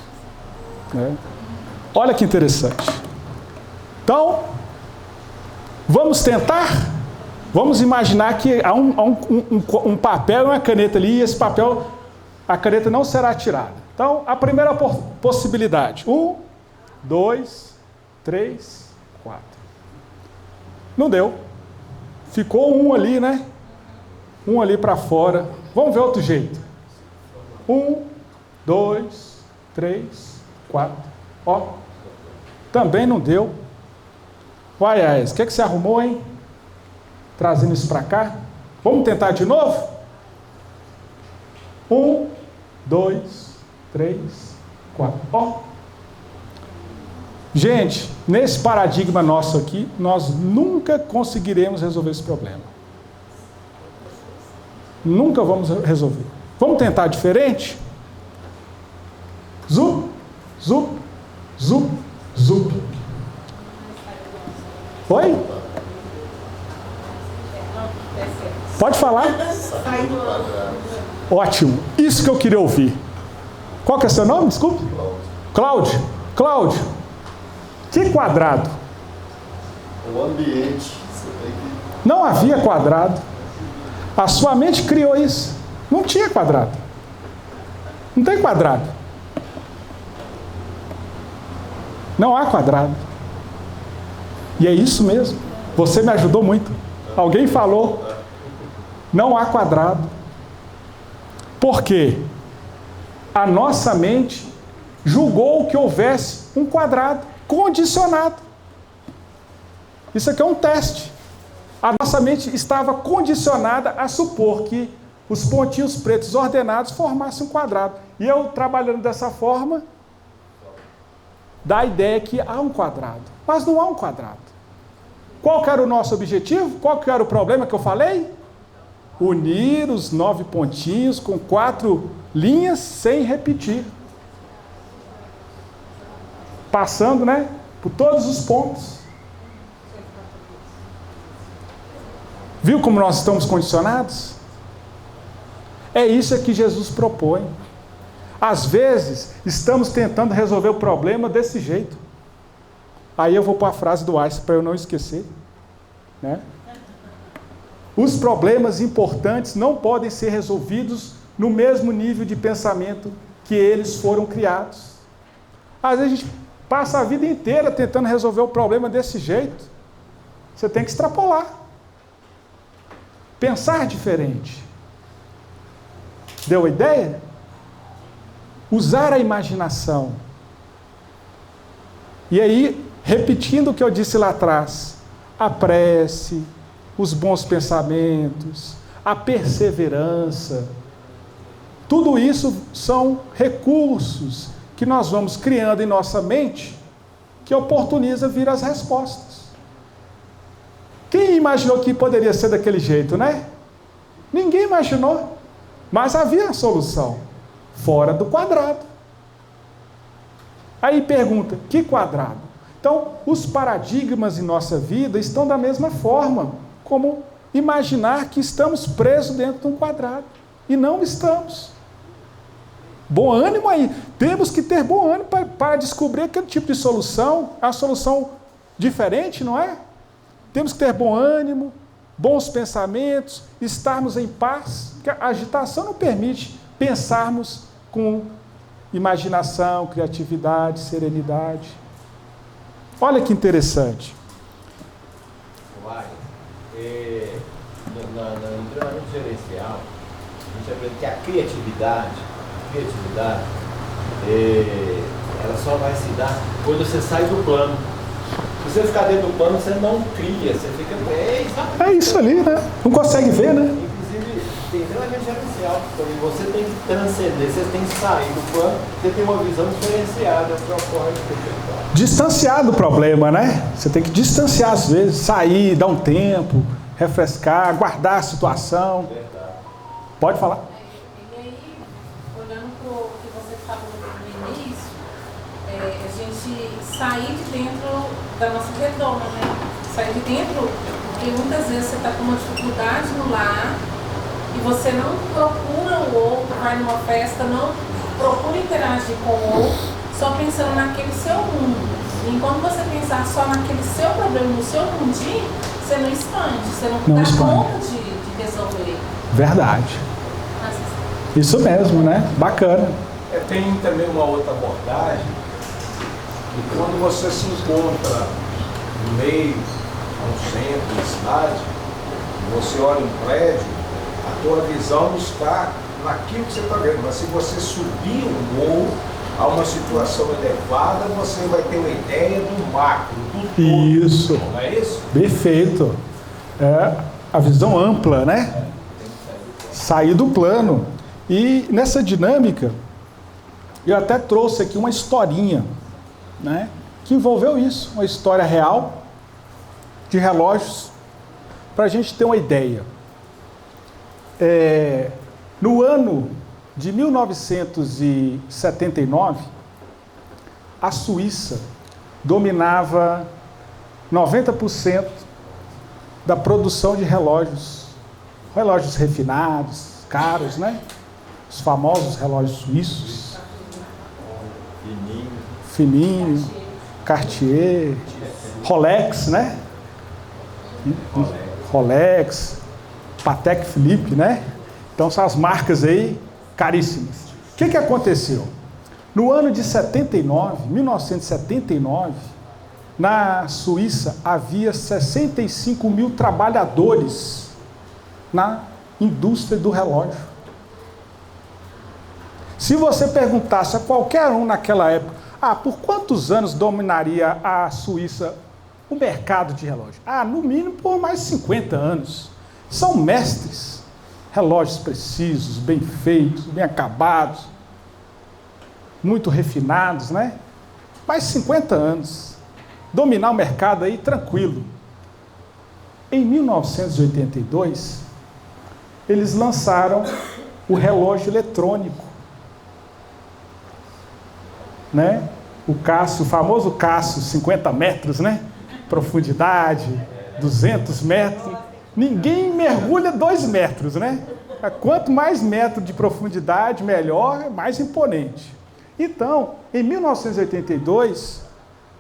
Olha que interessante. Então, vamos tentar? Vamos imaginar que há um papel e uma caneta ali, e esse papel, a caneta não será tirada. Então, a primeira possibilidade. 1, 2, 3, 4. Não deu. Ficou um ali, né? Um ali para fora. Vamos ver outro jeito. 1, 2, 3, 4. Ó, também não deu. Uai, Aes, o que você arrumou, hein? Trazendo isso para cá. Vamos tentar de novo? 1, 2, 3, 4. Ó. Gente, nesse paradigma nosso aqui, nós nunca conseguiremos resolver esse problema. Nunca vamos resolver. Vamos tentar diferente? Zup, zup, zup, zup. Oi? Pode falar? Ótimo. Isso que eu queria ouvir. Qual que é seu nome? Desculpe. Cláudio. Cláudio. Que quadrado? O ambiente. Você tem que... Não havia quadrado. A sua mente criou isso. Não tinha quadrado. Não tem quadrado. Não há quadrado. E é isso mesmo. Você me ajudou muito. Alguém falou. Não há quadrado. Por quê? A nossa mente julgou que houvesse um quadrado condicionado. Isso aqui é um teste. A nossa mente estava condicionada a supor que os pontinhos pretos ordenados formassem um quadrado. E eu, trabalhando dessa forma, dá a ideia que há um quadrado. Mas não há um quadrado. Qual que era o nosso objetivo? Qual que era o problema que eu falei? Unir os 9 pontinhos com 4 linhas sem repetir. Passando, por todos os pontos. Viu como nós estamos condicionados? É isso que Jesus propõe. Às vezes, estamos tentando resolver o problema desse jeito. Aí eu vou para a frase do Einstein para eu não esquecer. Os problemas importantes não podem ser resolvidos no mesmo nível de pensamento que eles foram criados. Às vezes a gente passa a vida inteira tentando resolver o problema desse jeito. Você tem que extrapolar. Pensar diferente. Deu a ideia? Usar a imaginação. E aí, repetindo o que eu disse lá atrás, a prece, os bons pensamentos, a perseverança, tudo isso são recursos que nós vamos criando em nossa mente que oportuniza vir as respostas. Quem imaginou que poderia ser daquele jeito, Ninguém imaginou, mas havia a solução, fora do quadrado. Aí pergunta, que quadrado? Então, os paradigmas em nossa vida estão da mesma forma, como imaginar que estamos presos dentro de um quadrado. E não estamos. Bom ânimo aí. Temos que ter bom ânimo para descobrir aquele tipo de solução. É uma solução diferente, não é? Temos que ter bom ânimo, bons pensamentos, estarmos em paz. Porque a agitação não permite pensarmos com imaginação, criatividade, serenidade. Olha que interessante. No treinamento gerencial, a gente aprende que a criatividade, ela só vai se dar quando você sai do plano. Se você ficar dentro do plano, você não cria, você fica... É isso ali, Não consegue ver, Inclusive, tem treinamento gerencial, você tem que transcender, você tem que sair do plano, você tem uma visão diferenciada para ocorrer. Distanciar do problema, Você tem que distanciar às vezes, sair, dar um tempo, refrescar, guardar a situação. Verdade. Pode falar. E aí, olhando para o que você falou no início, a gente sair de dentro da nossa redoma, Sair de dentro, porque muitas vezes você está com uma dificuldade no lar e você não procura o outro, vai numa festa, não procura interagir com o outro, só pensando naquele seu mundo. E enquanto você pensar só naquele seu problema, no seu mundinho, você não expande, você não dá conta de resolver. Verdade. Isso mesmo, Bacana. Tem também uma outra abordagem, que quando você se encontra no meio, no centro da cidade, você olha um prédio, a tua visão não está naquilo que você está vendo, mas se você subir um morro, a uma situação elevada, você vai ter uma ideia do macro, do todo. Isso. Não é isso? Perfeito. É a visão ampla, né? Sair do plano. E nessa dinâmica, eu até trouxe aqui uma historinha, né? Que envolveu isso, uma história real de relógios, para a gente ter uma ideia. No ano de 1979, a Suíça dominava 90% da produção de relógios refinados, caros, né? Os famosos relógios suíços. Fininho, Cartier, Rolex, né? Rolex, Patek Philippe, né? Então são as marcas aí caríssimas. O que aconteceu? No ano de 1979, na Suíça havia 65 mil trabalhadores na indústria do relógio. Se você perguntasse a qualquer um naquela época, por quantos anos dominaria a Suíça o mercado de relógio? No mínimo por mais 50 anos. São mestres. Relógios precisos, bem feitos, bem acabados, muito refinados, né? Mais 50 anos. Dominar o mercado aí tranquilo. Em 1982, eles lançaram o relógio eletrônico, né? O famoso Cássio, 50 metros, né? Profundidade, 200 metros. Ninguém mergulha 2 metros, né? Quanto mais metro de profundidade, melhor, mais imponente. Então, em 1982,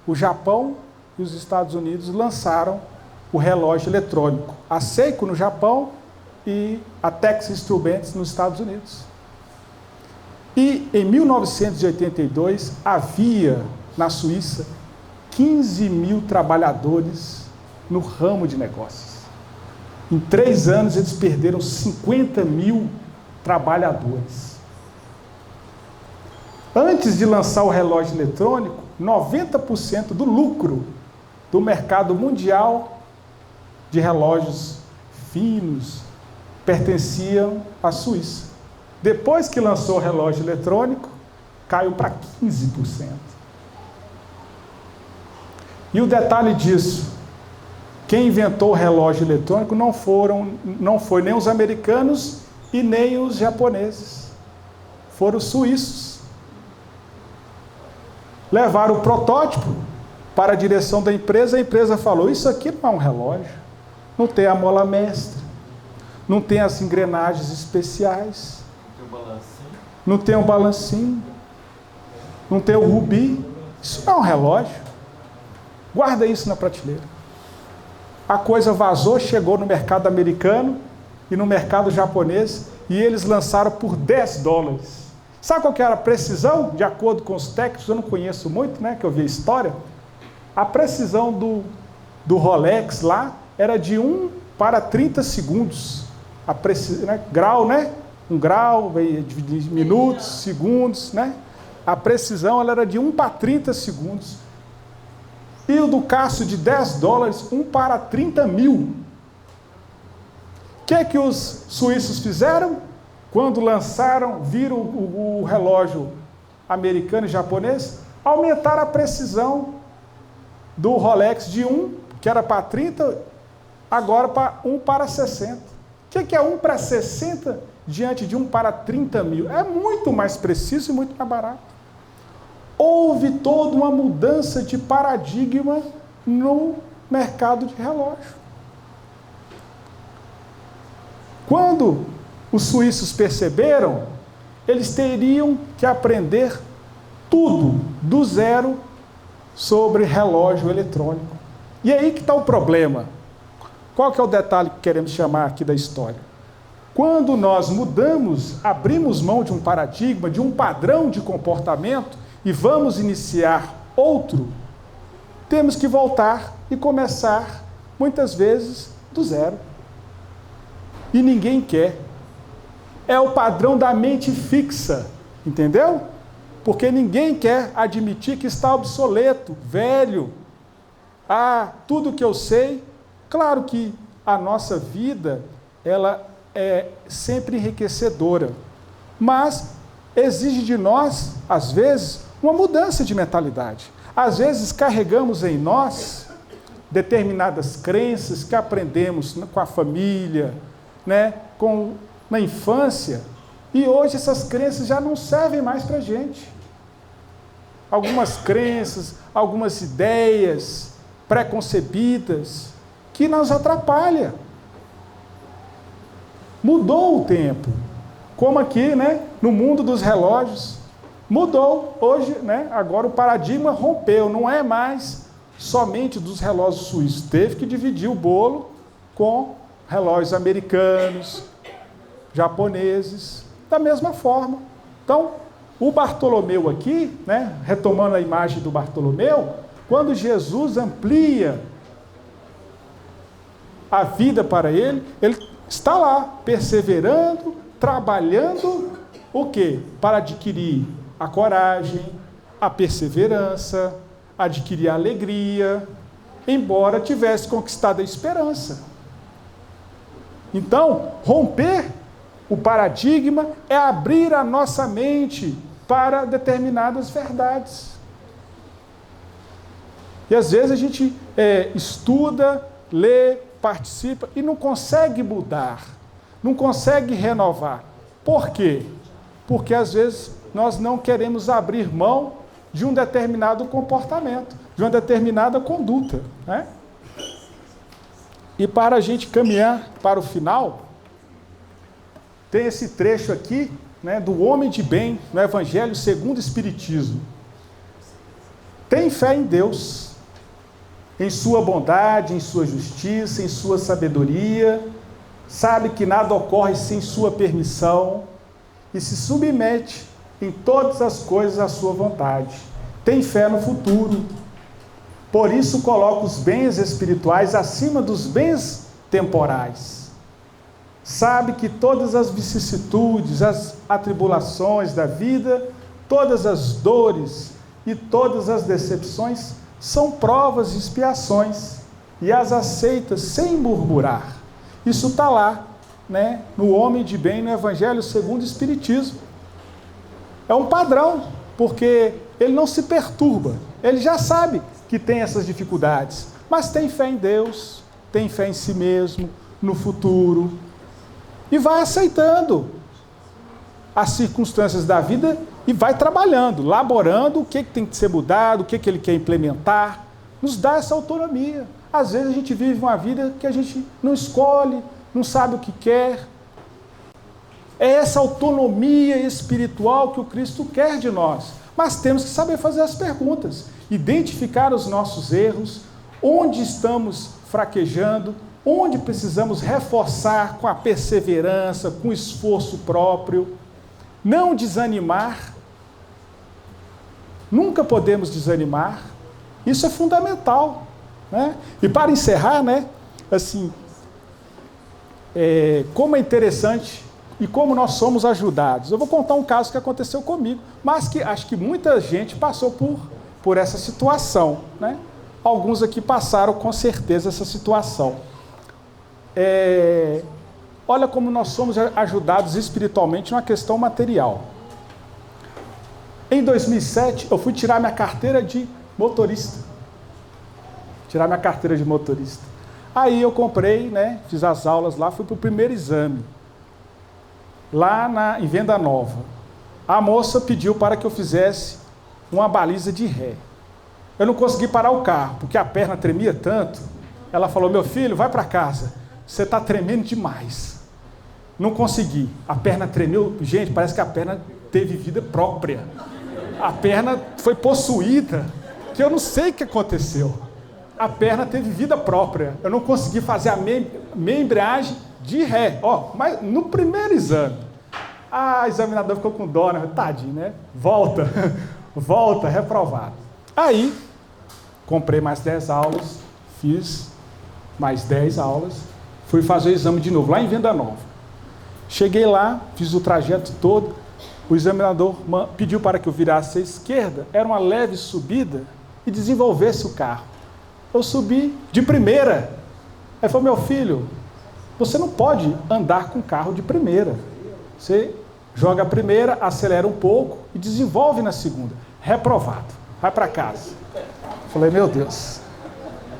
o Japão e os Estados Unidos lançaram o relógio eletrônico. A Seiko no Japão e a Texas Instruments nos Estados Unidos. E em 1982 havia na Suíça 15 mil trabalhadores no ramo de negócios. Em 3 anos eles perderam 50 mil trabalhadores. Antes de lançar o relógio eletrônico, 90% do lucro do mercado mundial de relógios finos pertenciam à Suíça. Depois que lançou o relógio eletrônico, caiu para 15%. E o detalhe disso, quem inventou o relógio eletrônico não foi nem os americanos e nem os japoneses. Foram os suíços. Levaram o protótipo para a direção da empresa, a empresa falou, isso aqui não é um relógio, não tem a mola mestra, não tem as engrenagens especiais, não tem o balancinho, não tem o rubi, isso não é um relógio, guarda isso na prateleira. A coisa vazou, chegou no mercado americano e no mercado japonês e eles lançaram por $10. Sabe qual que era a precisão? De acordo com os técnicos, eu não conheço muito, né, que eu vi a história. A precisão do Rolex lá era de 1 para 30 segundos. Grau, né? Um grau, de minutos, segundos, né? A precisão ela era de 1 para 30 segundos. E o do Cássio de $10, 1 para 30 mil. O que os suíços fizeram? Quando lançaram, viram o relógio americano e japonês, aumentaram a precisão do Rolex de 1, que era para 30, agora para 1 para 60. O que é 1 para 60 diante de 1 para 30 mil? É muito mais preciso e muito mais barato. Houve toda uma mudança de paradigma no mercado de relógio. Quando os suíços perceberam, eles teriam que aprender tudo do zero sobre relógio eletrônico. E aí que está o problema. Qual que é o detalhe que queremos chamar aqui da história? Quando nós mudamos, abrimos mão de um paradigma, de um padrão de comportamento e vamos iniciar outro, temos que voltar e começar, muitas vezes, do zero. E ninguém quer. É o padrão da mente fixa, entendeu? Porque ninguém quer admitir que está obsoleto, velho. Ah, tudo que eu sei. Claro que a nossa vida, ela é sempre enriquecedora, mas exige de nós, às vezes, uma mudança de mentalidade. Às vezes carregamos em nós determinadas crenças que aprendemos com a família, né, na infância, e hoje essas crenças já não servem mais para a gente. Algumas crenças, algumas ideias preconcebidas que nos atrapalham. Mudou o tempo. Como aqui, né, no mundo dos relógios, mudou. Hoje, né, agora o paradigma rompeu. Não é mais somente dos relógios suíços. Teve que dividir o bolo com relógios americanos, japoneses, da mesma forma. Então, o Bartolomeu aqui, né, retomando a imagem do Bartolomeu, quando Jesus amplia a vida para ele, ele está lá, perseverando, trabalhando, o quê? Para adquirir a coragem, a perseverança, adquirir a alegria, embora tivesse conquistado a esperança. Então, romper o paradigma é abrir a nossa mente para determinadas verdades. E às vezes a gente estuda, lê, participa e não consegue mudar, não consegue renovar. Por quê? Porque às vezes nós não queremos abrir mão de um determinado comportamento, de uma determinada conduta, né? E para a gente caminhar para o final, tem esse trecho aqui, né, do homem de bem, no Evangelho segundo o Espiritismo. Tem fé em Deus, em sua bondade, em sua justiça, em sua sabedoria, sabe que nada ocorre sem sua permissão e se submete em todas as coisas à sua vontade. Tem fé no futuro, por isso coloca os bens espirituais acima dos bens temporais. Sabe que todas as vicissitudes, as atribulações da vida, todas as dores e todas as decepções são provas e expiações, e as aceita sem murmurar. Isso está lá, né, no homem de bem, no Evangelho segundo o Espiritismo. É um padrão, porque ele não se perturba, ele já sabe que tem essas dificuldades, mas tem fé em Deus, tem fé em si mesmo, no futuro, e vai aceitando as circunstâncias da vida e vai trabalhando, laborando o que tem que ser mudado, o que ele quer implementar, nos dá essa autonomia. Às vezes a gente vive uma vida que a gente não escolhe, não sabe o que quer. É essa autonomia espiritual que o Cristo quer de nós. Mas temos que saber fazer as perguntas, identificar os nossos erros, onde estamos fraquejando, onde precisamos reforçar com a perseverança, com o esforço próprio. Não desanimar. Nunca podemos desanimar. Isso é fundamental, né? E para encerrar, né, assim, como é interessante e como nós somos ajudados. Eu vou contar um caso que aconteceu comigo, mas que acho que muita gente passou por essa situação, né? Alguns aqui passaram com certeza essa situação. Olha como nós somos ajudados espiritualmente numa questão material. Em 2007, eu fui tirar minha carteira de motorista. Aí eu comprei, né, fiz as aulas lá, fui para o primeiro exame, lá em Venda Nova. A moça pediu para que eu fizesse uma baliza de ré. Eu não consegui parar o carro, porque a perna tremia tanto. Ela falou, meu filho, vai para casa, você está tremendo demais. Não consegui, a perna tremeu, gente, parece que a perna teve vida própria. A perna foi possuída, que eu não sei o que aconteceu. A perna teve vida própria. Eu não consegui fazer a meia embreagem de ré. Mas no primeiro exame, a examinadora ficou com dó, né? Tadinho, né? Volta, reprovado. Aí, comprei mais 10 aulas, fiz mais 10 aulas, fui fazer o exame de novo, lá em Venda Nova. Cheguei lá, fiz o trajeto todo, O examinador pediu para que eu virasse à esquerda, era uma leve subida, e desenvolvesse o carro. Eu subi de primeira. Aí falou, meu filho, você não pode andar com carro de primeira. Você joga a primeira, acelera um pouco e desenvolve na segunda. Reprovado. Vai para casa. Falei, meu Deus.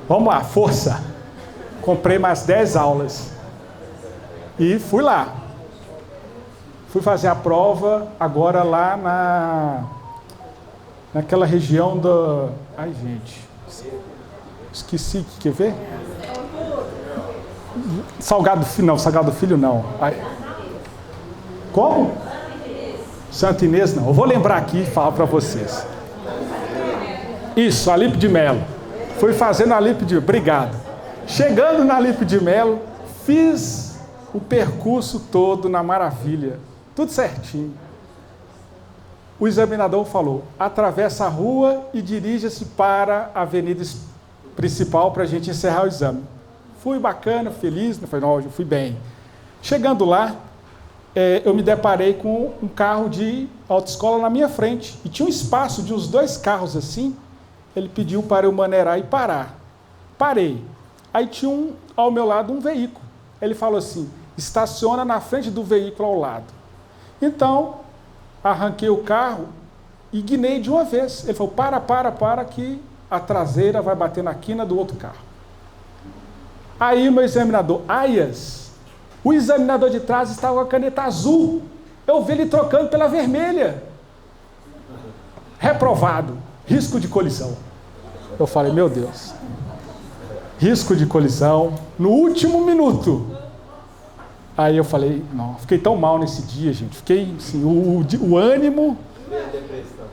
Vamos lá, força. Comprei mais 10 aulas. E fui lá. Fui fazer a prova agora lá naquela região da... Ai, gente. Esqueci, quer ver? Salgado Filho não. Ai. Como? Santa Inês não. Eu vou lembrar aqui e falar para vocês. Isso, Alipe de Melo. Fui fazendo Alipe de... Obrigado. Chegando na Alipe de Melo, fiz o percurso todo na maravilha. Tudo certinho. O examinador falou, atravessa a rua e dirija-se para a avenida principal para a gente encerrar o exame. Fui bacana, feliz, não, eu fui bem. Chegando lá, eu me deparei com um carro de autoescola na minha frente. E tinha um espaço de uns 2 carros assim. Ele pediu para eu maneirar e parar. Parei. Aí tinha ao meu lado um veículo. Ele falou assim, estaciona na frente do veículo ao lado. Então, arranquei o carro e guinei de uma vez. Ele falou, para, que a traseira vai bater na quina do outro carro. Aí o meu examinador, o examinador de trás estava com a caneta azul. Eu vi ele trocando pela vermelha. Reprovado. Risco de colisão. Eu falei, meu Deus. Risco de colisão no último minuto. Aí eu falei, não, fiquei tão mal nesse dia, gente. Fiquei, assim, o ânimo,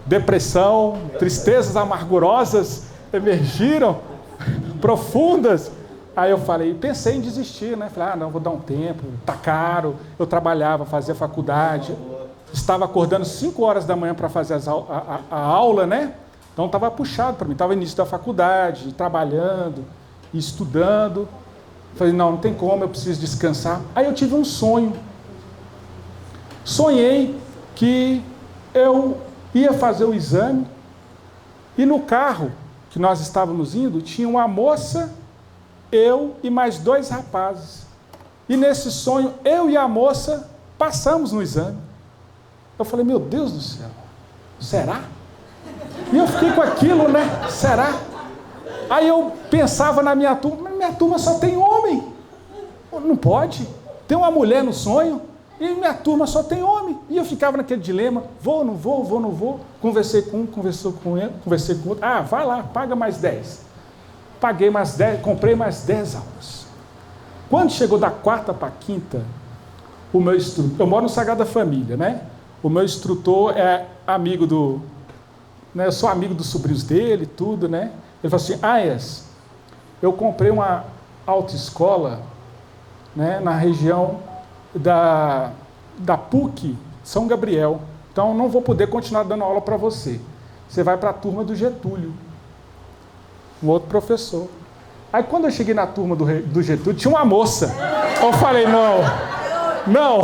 depressão, tristezas amargurosas emergiram, profundas. Aí eu falei, pensei em desistir, né? Falei, não, vou dar um tempo, tá caro. Eu trabalhava, fazia faculdade, estava acordando 5 horas da manhã para fazer a aula, né? Então estava puxado para mim, estava no início da faculdade, trabalhando, estudando. Falei, não tem como, eu preciso descansar. Aí eu tive um sonho. Sonhei que eu ia fazer o exame e no carro que nós estávamos indo, tinha uma moça, eu e mais 2 rapazes. E nesse sonho, eu e a moça passamos no exame. Eu falei, meu Deus do céu, será? E eu fiquei com aquilo, né? Será? Aí eu pensava na minha turma só tem homem. Não pode. Tem uma mulher no sonho e minha turma só tem homem. E eu ficava naquele dilema, vou, não vou. Conversei com um, conversei com outro. Vai lá, paga mais 10. Paguei mais 10, comprei mais 10 aulas. Quando chegou da 4ª para a 5ª, o meu instrutor, eu moro no Sagrada Família, né? O meu instrutor é amigo eu sou amigo dos sobrinhos dele, tudo, né? Ele falou assim, eu comprei uma autoescola, né, na região da PUC São Gabriel. Então, não vou poder continuar dando aula para você. Você vai para a turma do Getúlio. Um outro professor. Aí, quando eu cheguei na turma do Getúlio, tinha uma moça. Eu falei, não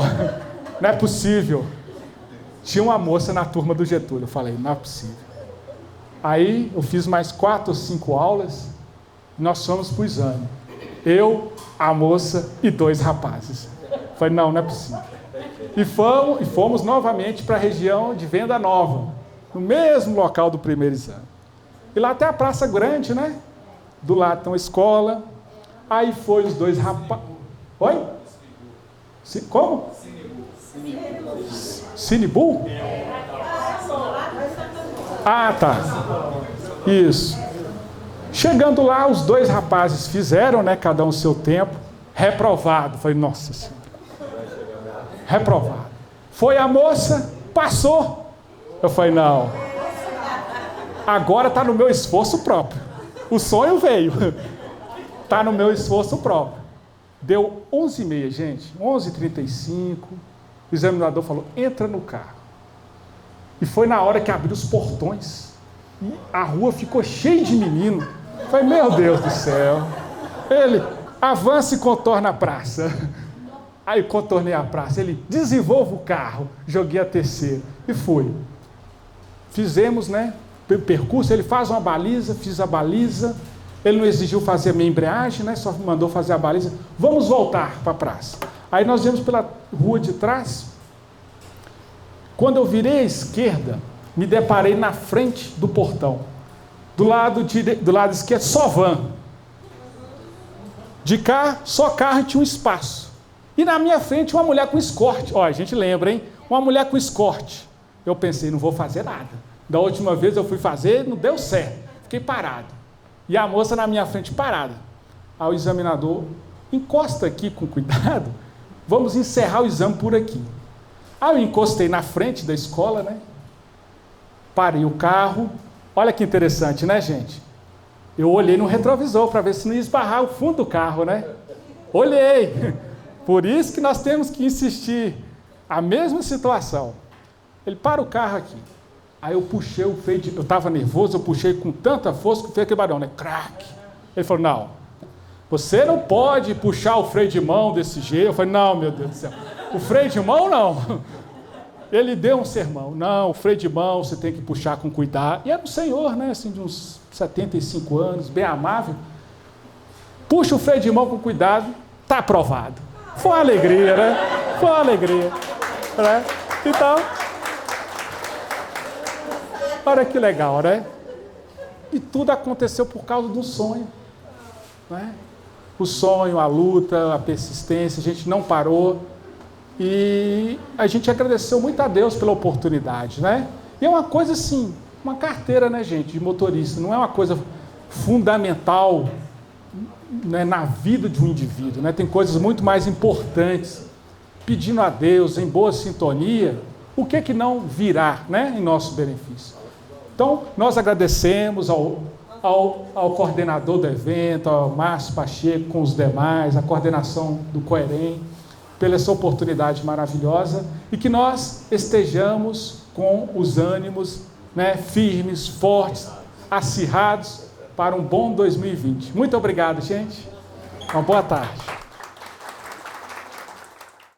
é possível. Tinha uma moça na turma do Getúlio. Eu falei, não é possível. Aí eu fiz mais 4 ou 5 aulas, nós fomos para o exame. Eu, a moça e 2 rapazes. Falei, não é possível. E fomos novamente para a região de Venda Nova, no mesmo local do primeiro exame. E lá tem a Praça Grande, né? Do lado tem uma escola. Aí foi os 2 rapazes. Oi? Como? Cinebu? Tá. Isso. Chegando lá, os 2 rapazes fizeram, né? Cada um o seu tempo. Reprovado. Falei, nossa senhora. Reprovado. Foi a moça, passou. Eu falei, não. Agora está no meu esforço próprio. O sonho veio. Está no meu esforço próprio. Deu 11h30, gente. 11h35. O examinador falou, entra no carro. E foi na hora que abriu os portões. E a rua ficou cheia de menino. Falei, meu Deus do céu. Ele avança e contorna a praça. Aí contornei a praça, ele, desenvolva o carro, joguei a terceira e fui. Fizemos, né, o percurso, ele faz uma baliza, fiz a baliza, ele não exigiu fazer a minha embreagem, né, só mandou fazer a baliza, vamos voltar para a praça. Aí nós viemos pela rua de trás, quando eu virei à esquerda, me deparei na frente do portão, do lado esquerdo só van, de cá só carro e tinha um espaço. E na minha frente uma mulher com escorte. Ó, a gente lembra, hein? Uma mulher com escorte. Eu pensei, não vou fazer nada. Da última vez eu fui fazer, não deu certo. Fiquei parado. E a moça na minha frente parada. Aí o examinador, encosta aqui com cuidado, vamos encerrar o exame por aqui. Aí eu encostei na frente da escola, né? Parei o carro. Olha que interessante, né, gente? Eu olhei no retrovisor para ver se não ia esbarrar o fundo do carro, né? Olhei. Por isso que nós temos que insistir. A mesma situação. Ele para o carro aqui. Aí eu puxei o freio, eu estava nervoso, eu puxei com tanta força que fez aquele barulho, né? Crack. Ele falou, não, você não pode puxar o freio de mão desse jeito. Eu falei, não, meu Deus do céu. O freio de mão, não. Ele deu um sermão. Não, o freio de mão você tem que puxar com cuidado. E era um senhor, né? Assim, de uns 75 anos, bem amável. Puxa o freio de mão com cuidado, está aprovado. Foi uma alegria, né? Foi uma alegria. Né? Então, olha que legal, né? E tudo aconteceu por causa do sonho. Né? O sonho, a luta, a persistência, a gente não parou. E a gente agradeceu muito a Deus pela oportunidade, né? E é uma coisa assim, uma carteira, né, gente, de motorista. Não é uma coisa fundamental, né, na vida de um indivíduo, né? Tem coisas muito mais importantes. Pedindo a Deus, em boa sintonia, o que que não virá, né, em nosso benefício? Então, nós agradecemos ao coordenador do evento, ao Márcio Pacheco, com os demais, a coordenação do Coerem, pela essa oportunidade maravilhosa e que nós estejamos com os ânimos, né, firmes, fortes, acirrados para um bom 2020. Muito obrigado, gente. Uma boa tarde.